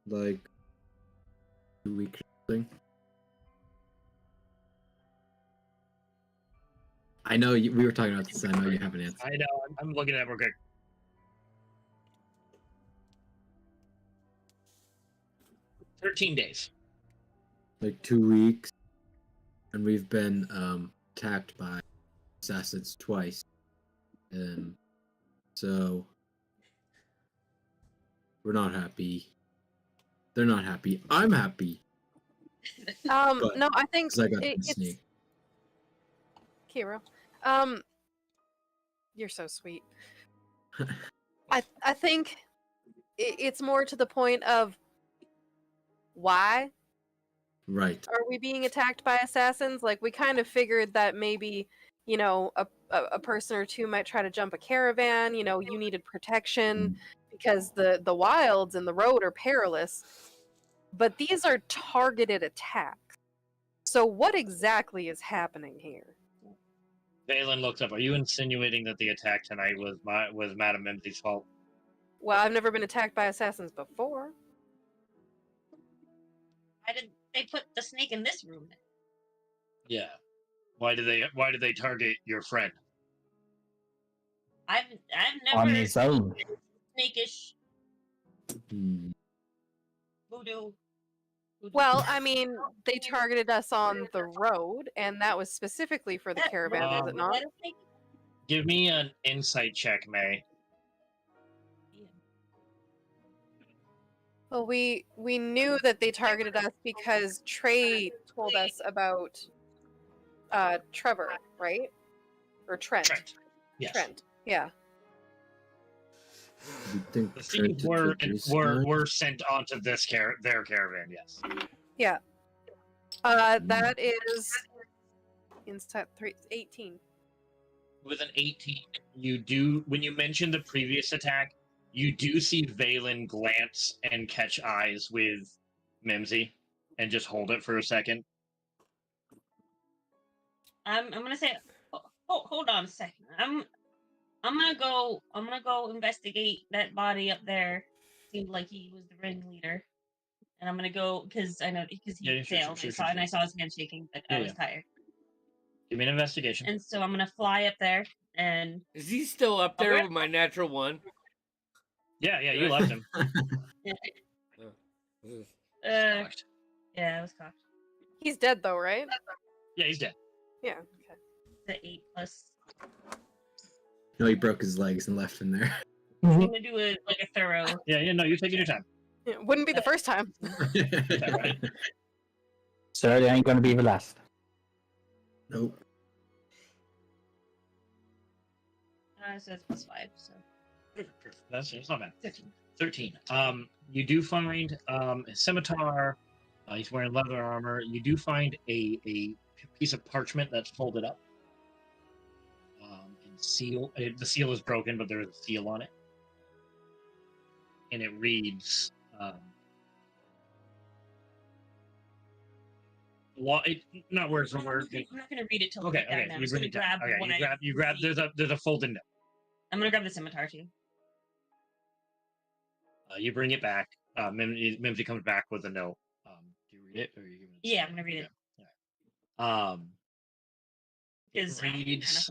like 2 weeks or something. I know we were talking about this. I know you haven't answered. I know. I'm looking at it real quick. 13 days. Like 2 weeks, and we've been attacked by assassins twice, and so we're not happy. They're not happy. I'm happy But- No, I think because I got to it's sneak. Kiro. You're so sweet. I think it's more to the point of why Right. are we being attacked by assassins? Like, we kind of figured that maybe, a person or two might try to jump a caravan. You needed protection because the wilds and the road are perilous. But these are targeted attacks. So what exactly is happening here? Valen looks up. Are you insinuating that the attack tonight was Madame Mimsy's fault? Well, I've never been attacked by assassins before. they put the snake in this room? Then? Yeah. Why do they target your friend? I've On never his own. snakish Hmm. voodoo. Well, I mean, they targeted us on the road, and that was specifically for the That caravan, road was it Um, not? that is snake- Give me an insight check, May. Well, we knew that they targeted us because Trey told us about Trevor, right? Or Trent. Trent. Yes. Trent. Yeah. You think The Trent thieves were introduced were sent onto their caravan. Yes. Yeah. That is inside 18. With an 18, you do, when you mention the previous attack, you do see Valen glance and catch eyes with Mimsy and just hold it for a second. I'm gonna say, hold on a second. I'm gonna go investigate that body up there. Seemed like he was the ringleader, and I'm gonna go because I know because he Yeah, sure, failed. sure, And I sure. saw his hand shaking, but Yeah, I was yeah. tired, Give me an investigation. and so I'm gonna fly up there and Is he still up there Okay. with my natural one? Yeah, you left him. yeah, I was cocked. He's dead though, right? Yeah, he's dead. Yeah. Okay. The 8 plus. No, he broke his legs and left him there. I'm gonna do a thorough. Yeah, no, you're taking your time. Yeah, wouldn't be the first time. Right. So they ain't gonna be the last. Nope. So it's plus 5. So It's not bad. 13. 13. You do find a scimitar. He's wearing leather armor. You do find a piece of parchment that's folded up. And seal. The seal is broken, but there is a seal on it, and it reads. Not word for word. I'm not gonna read it till Okay, I get okay. down. You I'm just bring gonna it down. grab Okay, what you grab. There's a folded note. I'm gonna grab the scimitar too. You bring it back. Mimsy comes back with a note. Do you read it, or are you giving it? to Yeah, me? I'm gonna read it. Okay. Because It reads.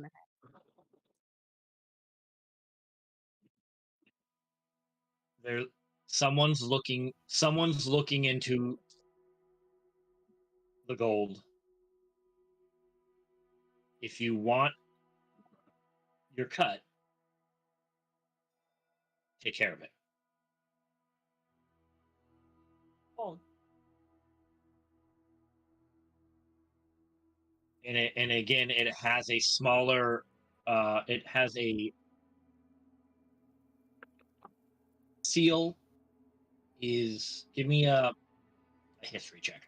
There, someone's looking into the gold. If you want your cut, take care of it. gold. And again, it has a smaller. It has a seal. Give me a history check.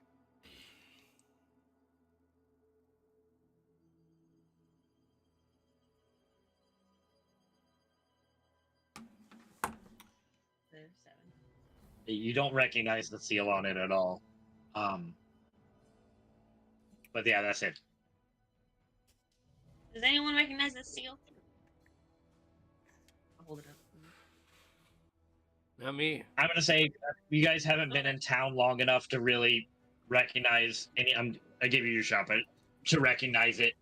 The 7. You don't recognize the seal on it at all. But yeah, that's it. Does anyone recognize this seal? I'll hold it up. Not me. I'm gonna say you guys haven't been in town long enough to really recognize any. I give you your shot, but to recognize it,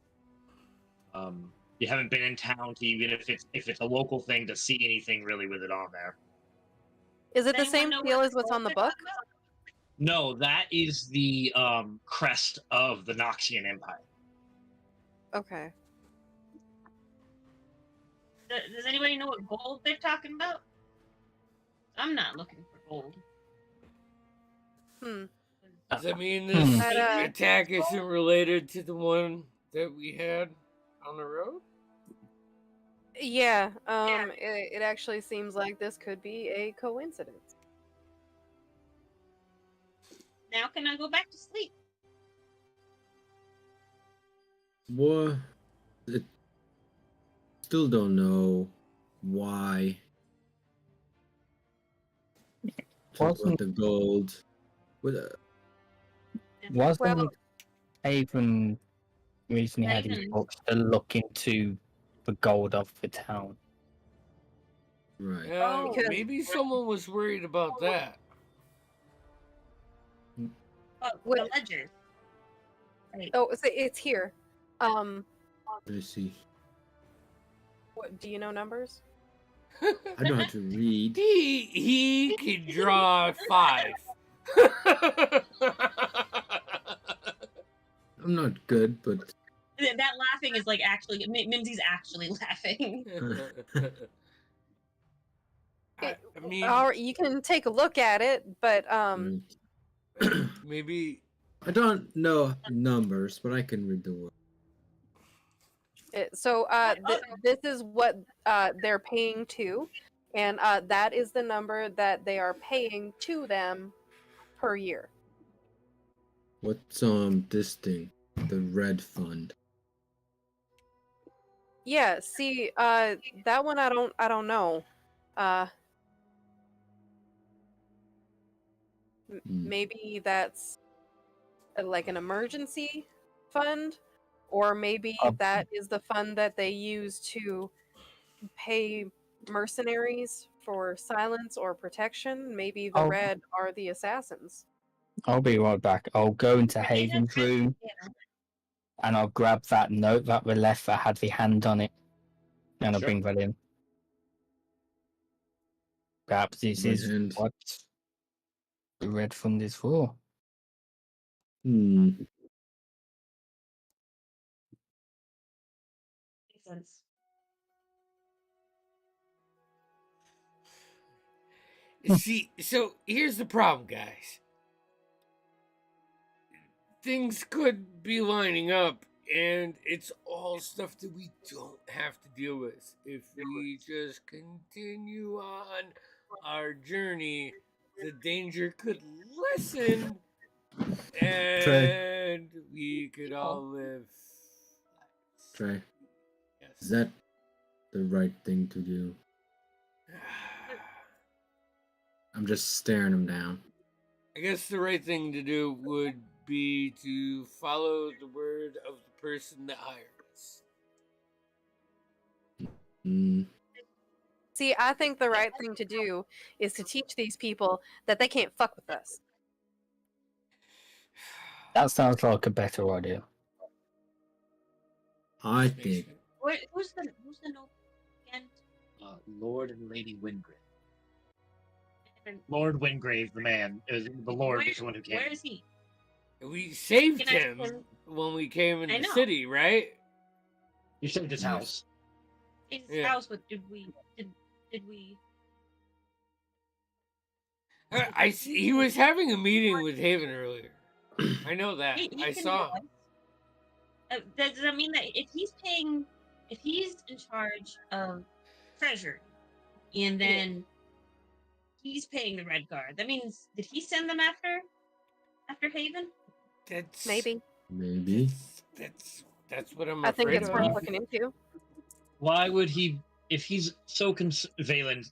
you haven't been in town to even if it's a local thing to see anything really with it on there. Is it the Does anyone same know seal what as what's gold on the they're book? talking about? No, that is the crest of the Noxian Empire. Okay. Does anybody know what gold they're talking about? I'm not looking for gold. Hmm. Does that mean this But, attack isn't related to the one that we had on the road? Yeah. It actually seems like this could be a coincidence. Now can I go back to sleep? What? Still don't know why. Talk about the gold. What? Wasn't Well- Haven recently had his Haven. books to look into the gold of the town? Right. Yeah, Because- maybe someone was worried about that. Oh, What- the ledger. Right. Oh, it's here. Let's see. What, do you know numbers? I know how to read. He can draw 5. I'm not good, but That laughing is like actually Mimsy's actually laughing. I mean, Or you can take a look at it, but maybe I don't know numbers, but I can read the word. this is what they're paying to, and that is the number that they are paying to them per year. What's this thing? The red fund. Yeah, see, that one I don't know. Maybe that's like an emergency fund, or maybe that is the fund that they use to pay mercenaries for silence or protection. Maybe the Oh. red are the assassins. I'll be right back. I'll go into I mean, Haven's room yeah. and I'll grab that note that we left that had the hand on it. And I'll Sure. bring that in. Perhaps this Right is hand. what the red fund is for. Makes sense. see. So here's the problem, guys. Things could be lining up, and it's all stuff that we don't have to deal with if we just continue on our journey. The danger could lessen, and we could all live. Trey, Yes. is that the right thing to do? I'm just staring him down. I guess the right thing to do would be to follow the word of the person that hired us. Mm, See, I think the right thing to do is to teach these people that they can't fuck with us. That sounds like a better idea. I think Who's the note again? Lord and Lady Wingrave. Lord Wingrave, the man, is the Lord is the one who came. Where is he? We saved Can I- him can- when we came in I the know. city, right? You saved his Yes. house. His Yeah. house. What did we? He was having a meeting with Haven earlier. I know that. He I can saw. do it. Does that mean that if he's in charge of treasury, and then he's paying the red guard, that means did he send them after Haven? That's Maybe. That's what I'm I think afraid it's of. worth looking into. Why would he, if he's so Valen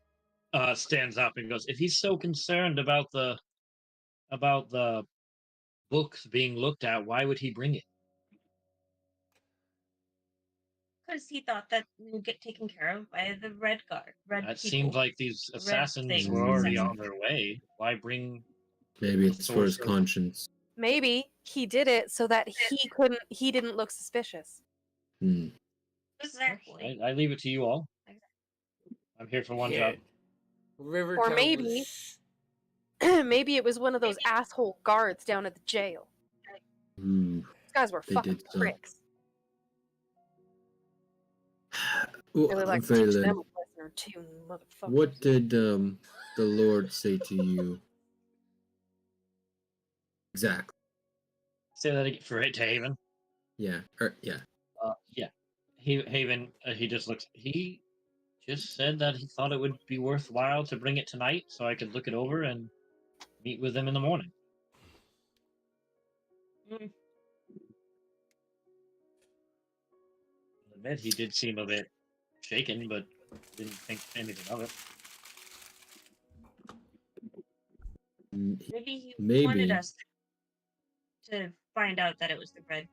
stands up and goes, if he's so concerned about the books being looked at, why would he bring it? Because he thought that we would get taken care of by the red guard. Red That people. seemed like these Red assassins things, were already assassins. on their way. Why bring? maybe it's for his Source of- conscience. Maybe he did it so that he didn't look suspicious. Exactly. I leave it to you all. I'm here for one Yeah. job. River Or Town maybe- was- Maybe it was one of those asshole guards down at the jail. Ooh. These guys were They fucking did so. pricks. Ooh, Really like to teach Valen, them a lesson or two, motherfuckers. what did the Lord say to you? Exactly. Say that again for to Haven. Yeah. Yeah. Yeah. Haven. He just looks. He just said that he thought it would be worthwhile to bring it tonight, so I could look it over and meet with him in the morning. Mm. I admit he did seem a bit shaken, but didn't think anything of it. Maybe he Maybe. wanted us to find out that it was the red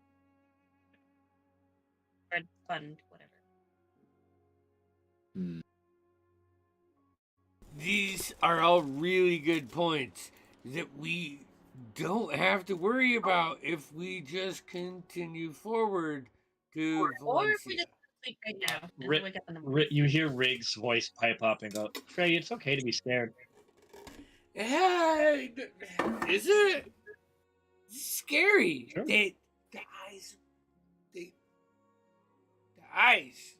fund, whatever. Hmm. These are all really good points that we don't have to worry about if we just continue forward to Or if Valencia. we just sleep right now and Ri- wake up in the morning. You hear Rig's voice pipe up and go, Trey, it's okay to be scared. Yeah, is it? It's scary. Sure. The eyes.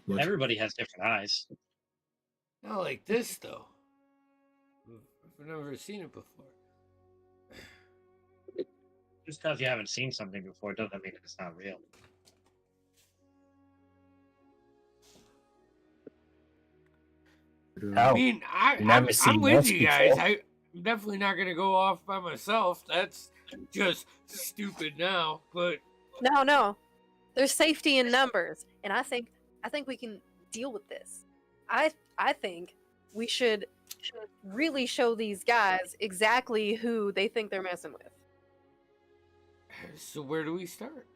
What? Everybody has different eyes. Not like this though. I've never seen it before. Just because you haven't seen something before doesn't mean it's not real. Oh, I mean, never I'm seen with this you guys. before. I'm definitely not gonna go off by myself. That's just stupid now. But No. There's safety in numbers, and I think we can deal with this. I think we should really show these guys exactly who they think they're messing with. so where do we start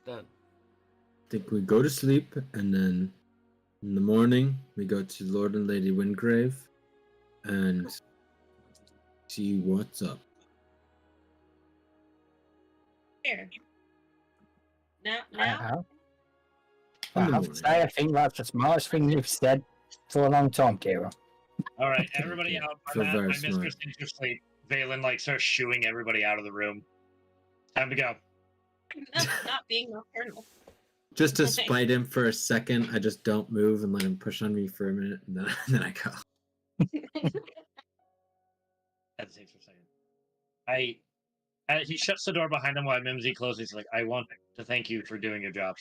then? I think we go to sleep, and then in the morning we go to Lord and Lady Wingrave and see what's up. Here. Now, I now. have. In I the have to morning. say, I think that's the smartest thing you've said for a long time, Kira. All right, everybody out. Feel My very mistress smart. into sleep. Valen like starts shooing everybody out of the room. Time to go. Not being nocturnal. Just to Okay. spite him for a second, I just don't move and let him push on me for a minute, and then I go. Hesitates for a second. He shuts the door behind him while Mimsy closes. He's like, I want to thank you for doing your job.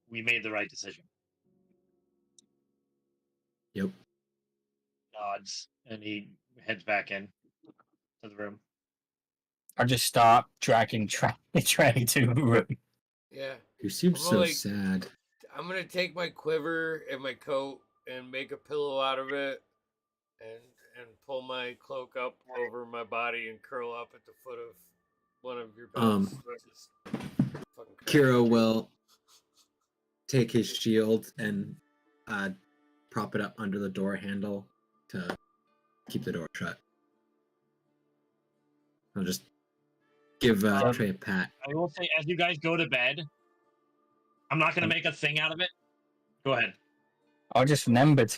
We made the right decision. Yep. Nods, and he heads back in to the room. I just start dragging Trey to the room. Yeah, You seem I'm so like- sad. I'm gonna take my quiver and my coat and make a pillow out of it, and pull my cloak up over my body and curl up at the foot of one of your beds. Just fucking crazy. Kiro will take his shield and prop it up under the door handle to keep the door shut. I'll just give Trey a pat. I will say, as you guys go to bed, I'm not going to make a thing out of it. Go ahead. I just remembered.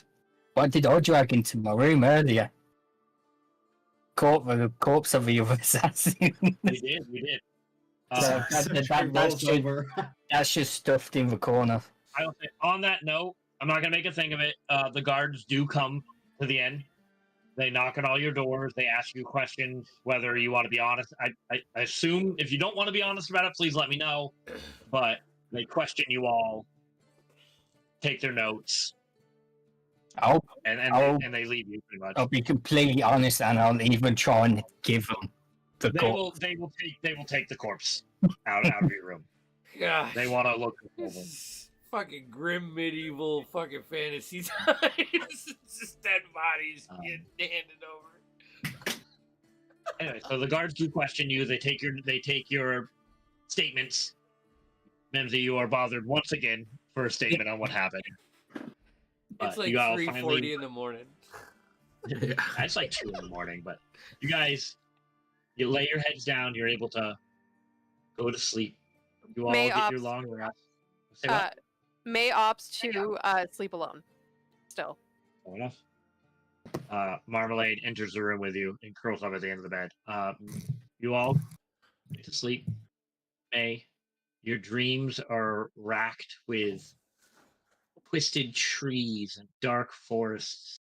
What did I drag into my room earlier? The corpse of the other assassin. We did. So that's just stuffed in the corner. I will say, on that note, I'm not going to make a thing of it. The guards do come to the end. They knock on all your doors. They ask you questions, whether you want to be honest. I assume if you don't want to be honest about it, please let me know. But they question you all, take their notes, I'll and they leave you pretty much. I'll be completely honest, and I'll even try and give them the corpse. They will take the corpse out of your room. Gosh, They want to look at this them. is fucking grim medieval fucking fantasy times. It's just dead bodies getting handed over. Anyway, so the guards do question you. They take your statements. Memsy, you are bothered once again for a statement on what happened. It's like you all 3:40 in the morning. Yeah. It's like 2 in the morning, but you guys, you lay your heads down. You're able to go to sleep. You all May get your ops- long rest. Say what? May opts to sleep alone. Still. Fair enough. Marmalade enters the room with you and curls up at the end of the bed. You all get to sleep. May, your dreams are racked with twisted trees and dark forests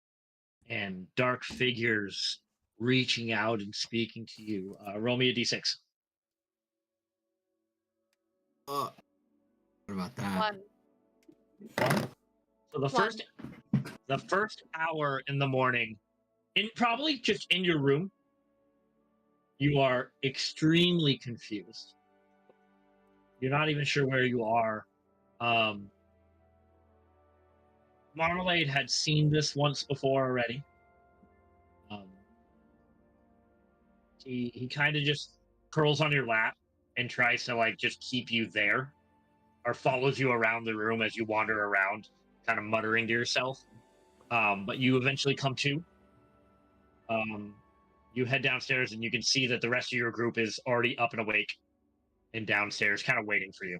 and dark figures reaching out and speaking to you. Roll me a d6. What about that? One. So the first hour in the morning, probably just in your room, you are extremely confused. You're not even sure where you are. Marmalade had seen this once before already. He kind of just curls on your lap and tries to just keep you there, or follows you around the room as you wander around, kind of muttering to yourself. But you eventually come to. you head downstairs and you can see that the rest of your group is already up and awake and downstairs, kind of waiting for you.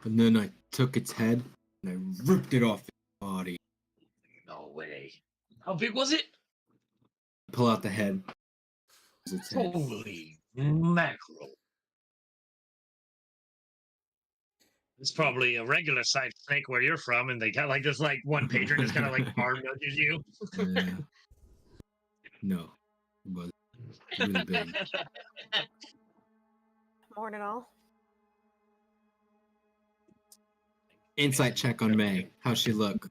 And then I took its head and I ripped it off its body. No way. How big was it? Pull out the head. Its head. Holy mackerel. It's probably a regular sized snake where you're from, and they got like this like one pager just kind of like arm nudges you. No, it was really big. Morning, all. Insight check on May. How's she look?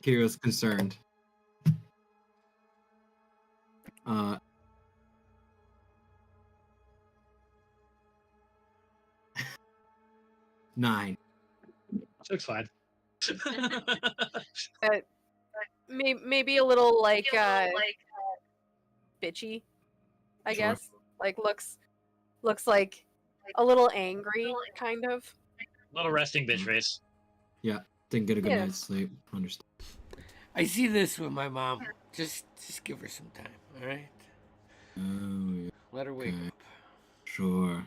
Kira's concerned. 9. Looks fine. Maybe a little like bitchy, I Sure. guess. Like looks like a little angry, kind of. Little resting bitch face. Didn't get a good Yeah. night's sleep. Understand. I see this with my mom. Just give her some time, all right? Oh, yeah, Let her wake Okay. up. sure.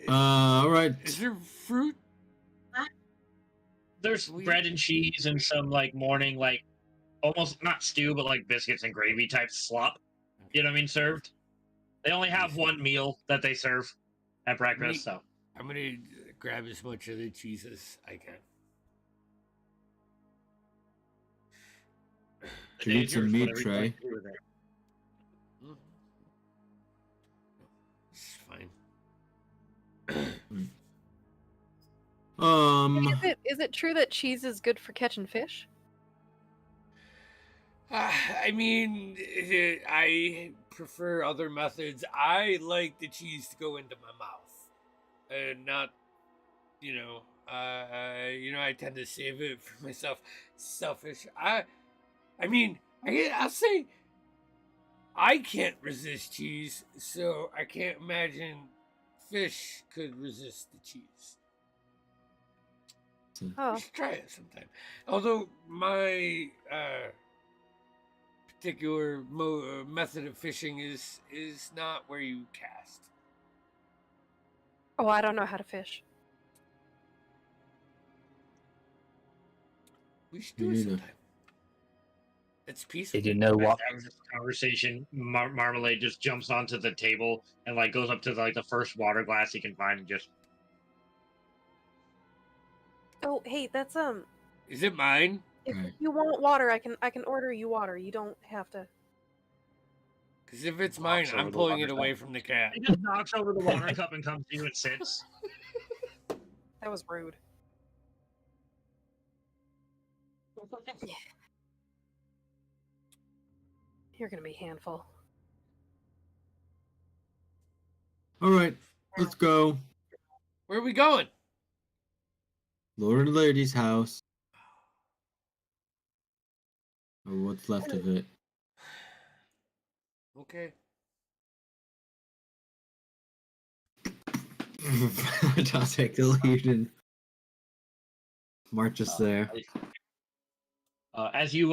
All right. Is there fruit? There's bread and cheese and some like morning like almost not stew but like biscuits and gravy type slop. You know what I mean? Served. They only have one meal that they serve at breakfast, so I'm gonna grab as much of the cheese as I can. the Can you day eat is some yours, meat, whatever you'd Trey? like to do with it. Mhm. It's fine. Is it true that cheese is good for catching fish? I mean, I prefer other methods. I like the cheese to go into my mouth, and not, I tend to save it for myself. Selfish. I mean, I'll say, I can't resist cheese, so I can't imagine fish could resist the cheese. Oh, We should try it sometime. Although my particular method of fishing is not where you cast. I don't know how to fish. We should do Me it neither. sometime. It's peaceful. Did you know what? After this conversation, Marmalade just jumps onto the table and like goes up to like the first water glass he can find and just Oh, hey, that's Is it mine? if Right. you want water, I can order you water. You don't have to. Because if it's mine, Knocks over I'm the pulling water it away from the cat. he just knocks over the water cup and comes to you and sits. That was rude. You're gonna be a handful. All right. Let's go. Where are we going? Lord and Lady's house. Or what's left of it. Okay. I'll take the lead and march us there. As you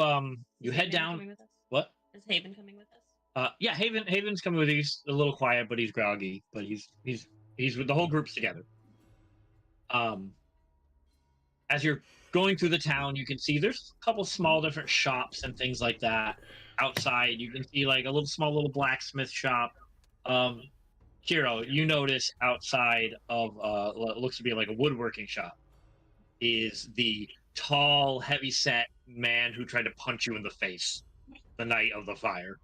you head Haven down. coming with us? What? Is Haven coming with us? Yeah, Haven's coming with you. He's a little quiet, but he's groggy. But he's with the whole group's together. As you're going through the town, you can see there's a couple small different shops and things like that. Outside, you can see like a small little blacksmith shop. Kiro, you notice outside of what looks to be like a woodworking shop is the tall, heavy-set man who tried to punch you in the face the night of the fire.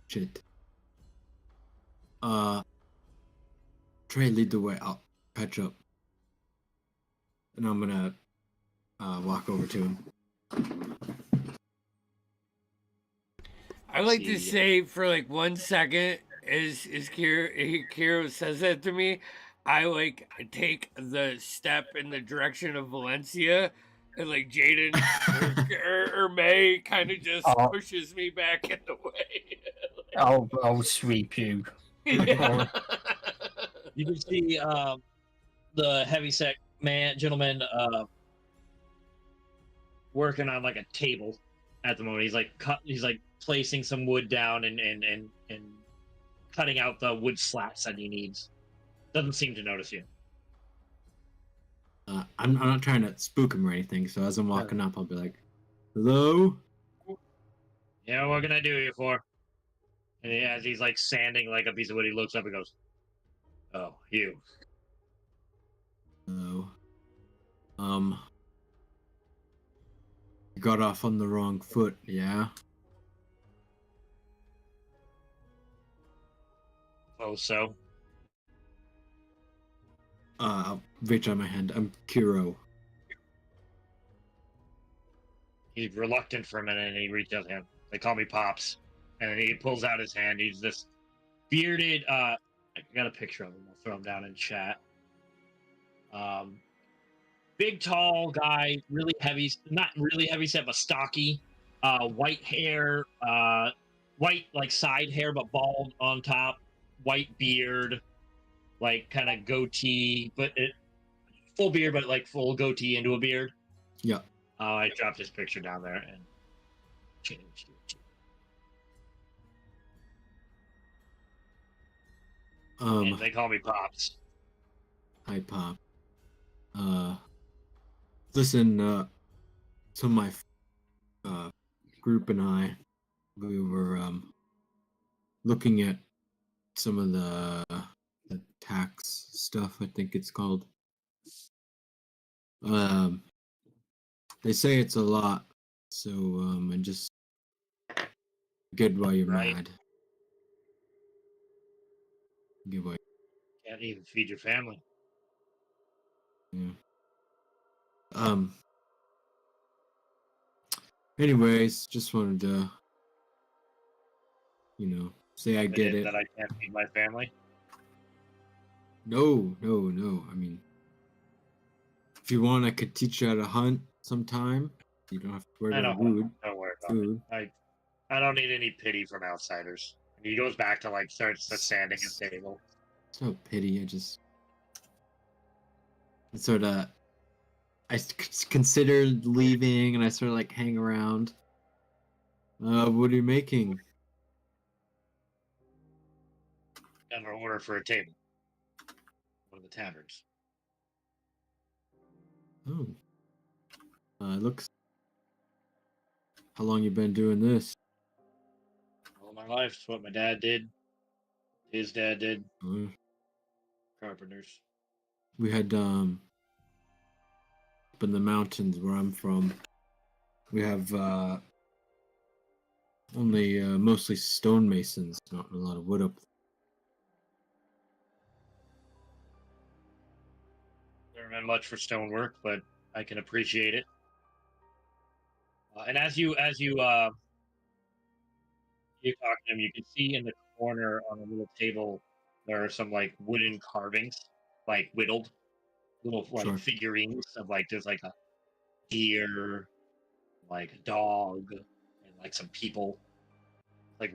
Shit. Trey, lead the way. I'll catch up. And I'm gonna walk over to him. I like to See. say for like 1 second, as Kiro says that to me, I take the step in the direction of Valencia, and like Jaden or May kind of just Oh. pushes me back in the way. I'll sweep you. Yeah. You can see the heavyset gentleman working on like a table at the moment. He's like placing some wood down and cutting out the wood slats that he needs. Doesn't seem to notice you. I'm not trying to spook him or anything, so as I'm walking up, I'll be like, "Hello." Yeah, what can I do you for? And as he's like sanding like a piece of wood, he looks up and goes, "Oh, you." Hello. You got off on the wrong foot, yeah? Oh, so? I'll reach out my hand. I'm Kiro. He's reluctant for a minute and he reaches out to him. They call me Pops. And then he pulls out his hand. He's this bearded, I got a picture of him. I'll throw him down in chat. Big, tall guy, really heavy, not really heavy set, but stocky. White hair, white like side hair, but bald on top. White beard, like kind of goatee, but full beard, but like full goatee into a beard. Yeah. I dropped his picture down there and changed it. And they call me Pops. Hi, Pop. Listen, so my group and I, we were looking at some of the tax stuff, I think it's called. They say it's a lot, so I just get why you're mad. Get why. Can't even feed your family. Yeah. Anyways, just wanted to, say I get it. That I can't feed my family. No. I mean, if you want, I could teach you how to hunt sometime. You don't have to worry about food. Don't worry about it. I don't need any pity from outsiders. And he goes back to starts sanding his table. It's no pity. I considered leaving, and I sort of hang around. What are you making? Got an order for a table. One of the taverns. Oh. It looks. How long you been doing this? All my life. It's what my dad did. His dad did. Carpenters. We had up in the mountains where I'm from. We have only mostly stonemasons, not a lot of wood up. Never been much for stonework, but I can appreciate it. And as you talk to him, you can see in the corner on a little table there are some wooden carvings, whittled little figurines of there's a deer, a dog, and some people,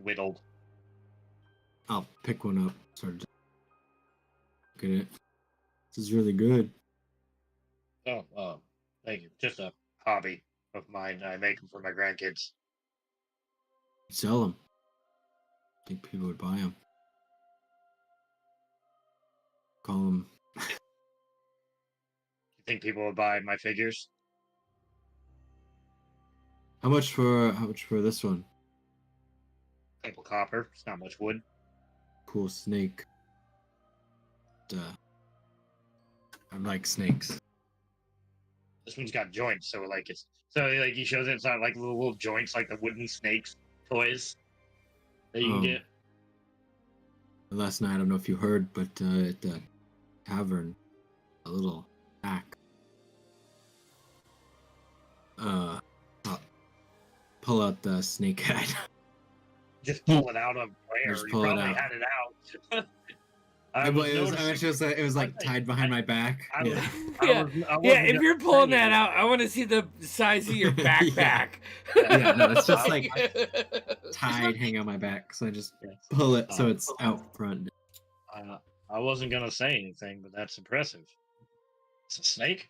whittled. I'll pick one up. Sort of look at it. This is really good. Oh, thank you. Just a hobby of mine. I make them for my grandkids. Sell them. I think people would buy them. Call them. You think people would buy my figures? How much for this one? Couple copper. It's not much wood. Cool snake. I like snakes. This one's got joints, so he shows it. It's not little joints like the wooden snakes toys that you can get. Last night, I don't know if you heard, but at the tavern, a little hack. Pull out the snake head. Just pull it out of where? Just You pull it probably out. had it out. It was tied behind my back. If you're pulling that out, I want to see the size of your backpack. No, it's just tied, hanging on my back. So I just pull it so it's out front. I wasn't gonna say anything, but that's impressive. It's a snake?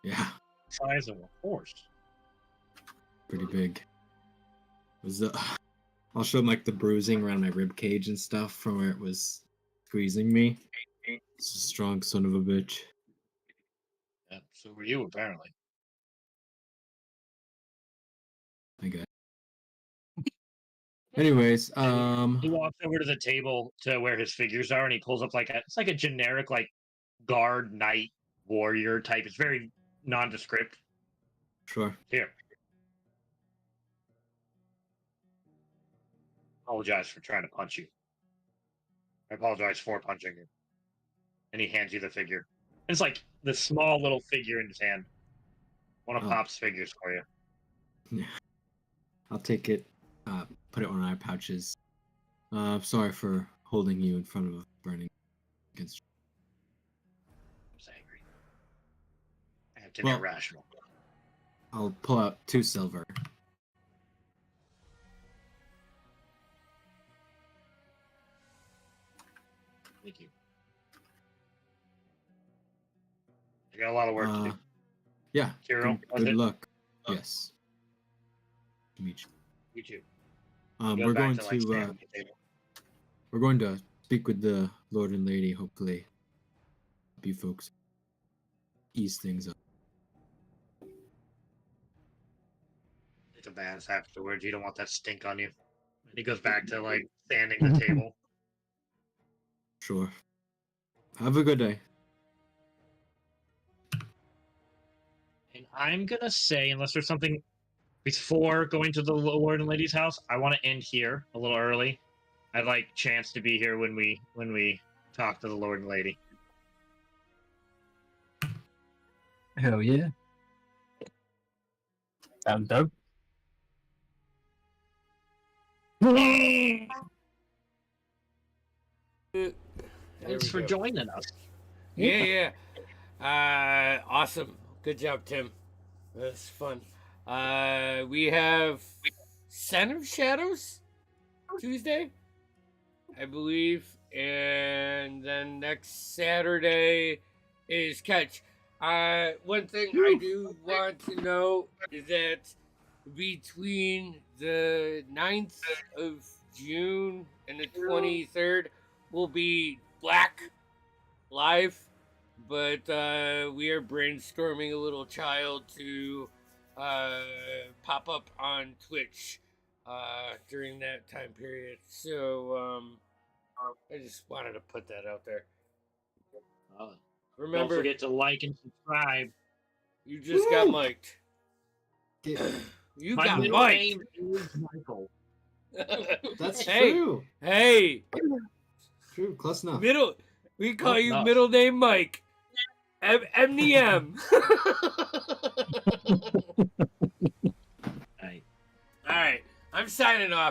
Yeah, Size of a horse. pretty big. It was I'll show him like the bruising around my rib cage and stuff from where it was squeezing me. It's a strong son of a bitch. Yeah, so were you, apparently. I guess. Anyways, He walks over to the table to where his figures are, and he pulls up it's like a generic like guard knight warrior type. It's very nondescript. sure. Here. Apologize for trying to punch you. I apologize for punching you. And he hands you the figure. It's like the small little figure in his hand. One of Oh. Pop's figures for you. Yeah. I'll take it, put it on our pouches. Sorry for holding you in front of a burning against. I was angry. I acted Well- irrational. I'll pull out 2 silver. Thank you. You got a lot of work to do. Yeah. Kirill, was good it? luck. Yes. Meet you. You too. We're Go back going to, like, to stand at the table. we're going to speak with the Lord and Lady. Hopefully, help you folks ease things up. Take a bath afterwards. You don't want that stink on you. And he goes back to like standing the table. Sure. Have a good day. And I'm gonna say, unless there's something before going to the Lord and Lady's house, I want to end here a little early. I'd like Chance to be here when we talk to the Lord and Lady. Hell yeah. Sounds dope. Thanks for joining us. Yeah. Awesome. Good job, Tim. That's fun. We have Son of Shadows Tuesday, I believe, and then next Saturday is Catch. One thing I do want to know is that between the 9th of June and the 23rd will be Black Live, but we are brainstorming a little child to pop up on Twitch during that time period. So I just wanted to put that out there. Don't Remember, forget to like and subscribe. you just got mic'd. You My got middle mic'd. name is Michael. That's Hey. true. Hey, True. Close enough. we call Close you enough. middle name Mike. MDM. Right. All right, I'm signing off.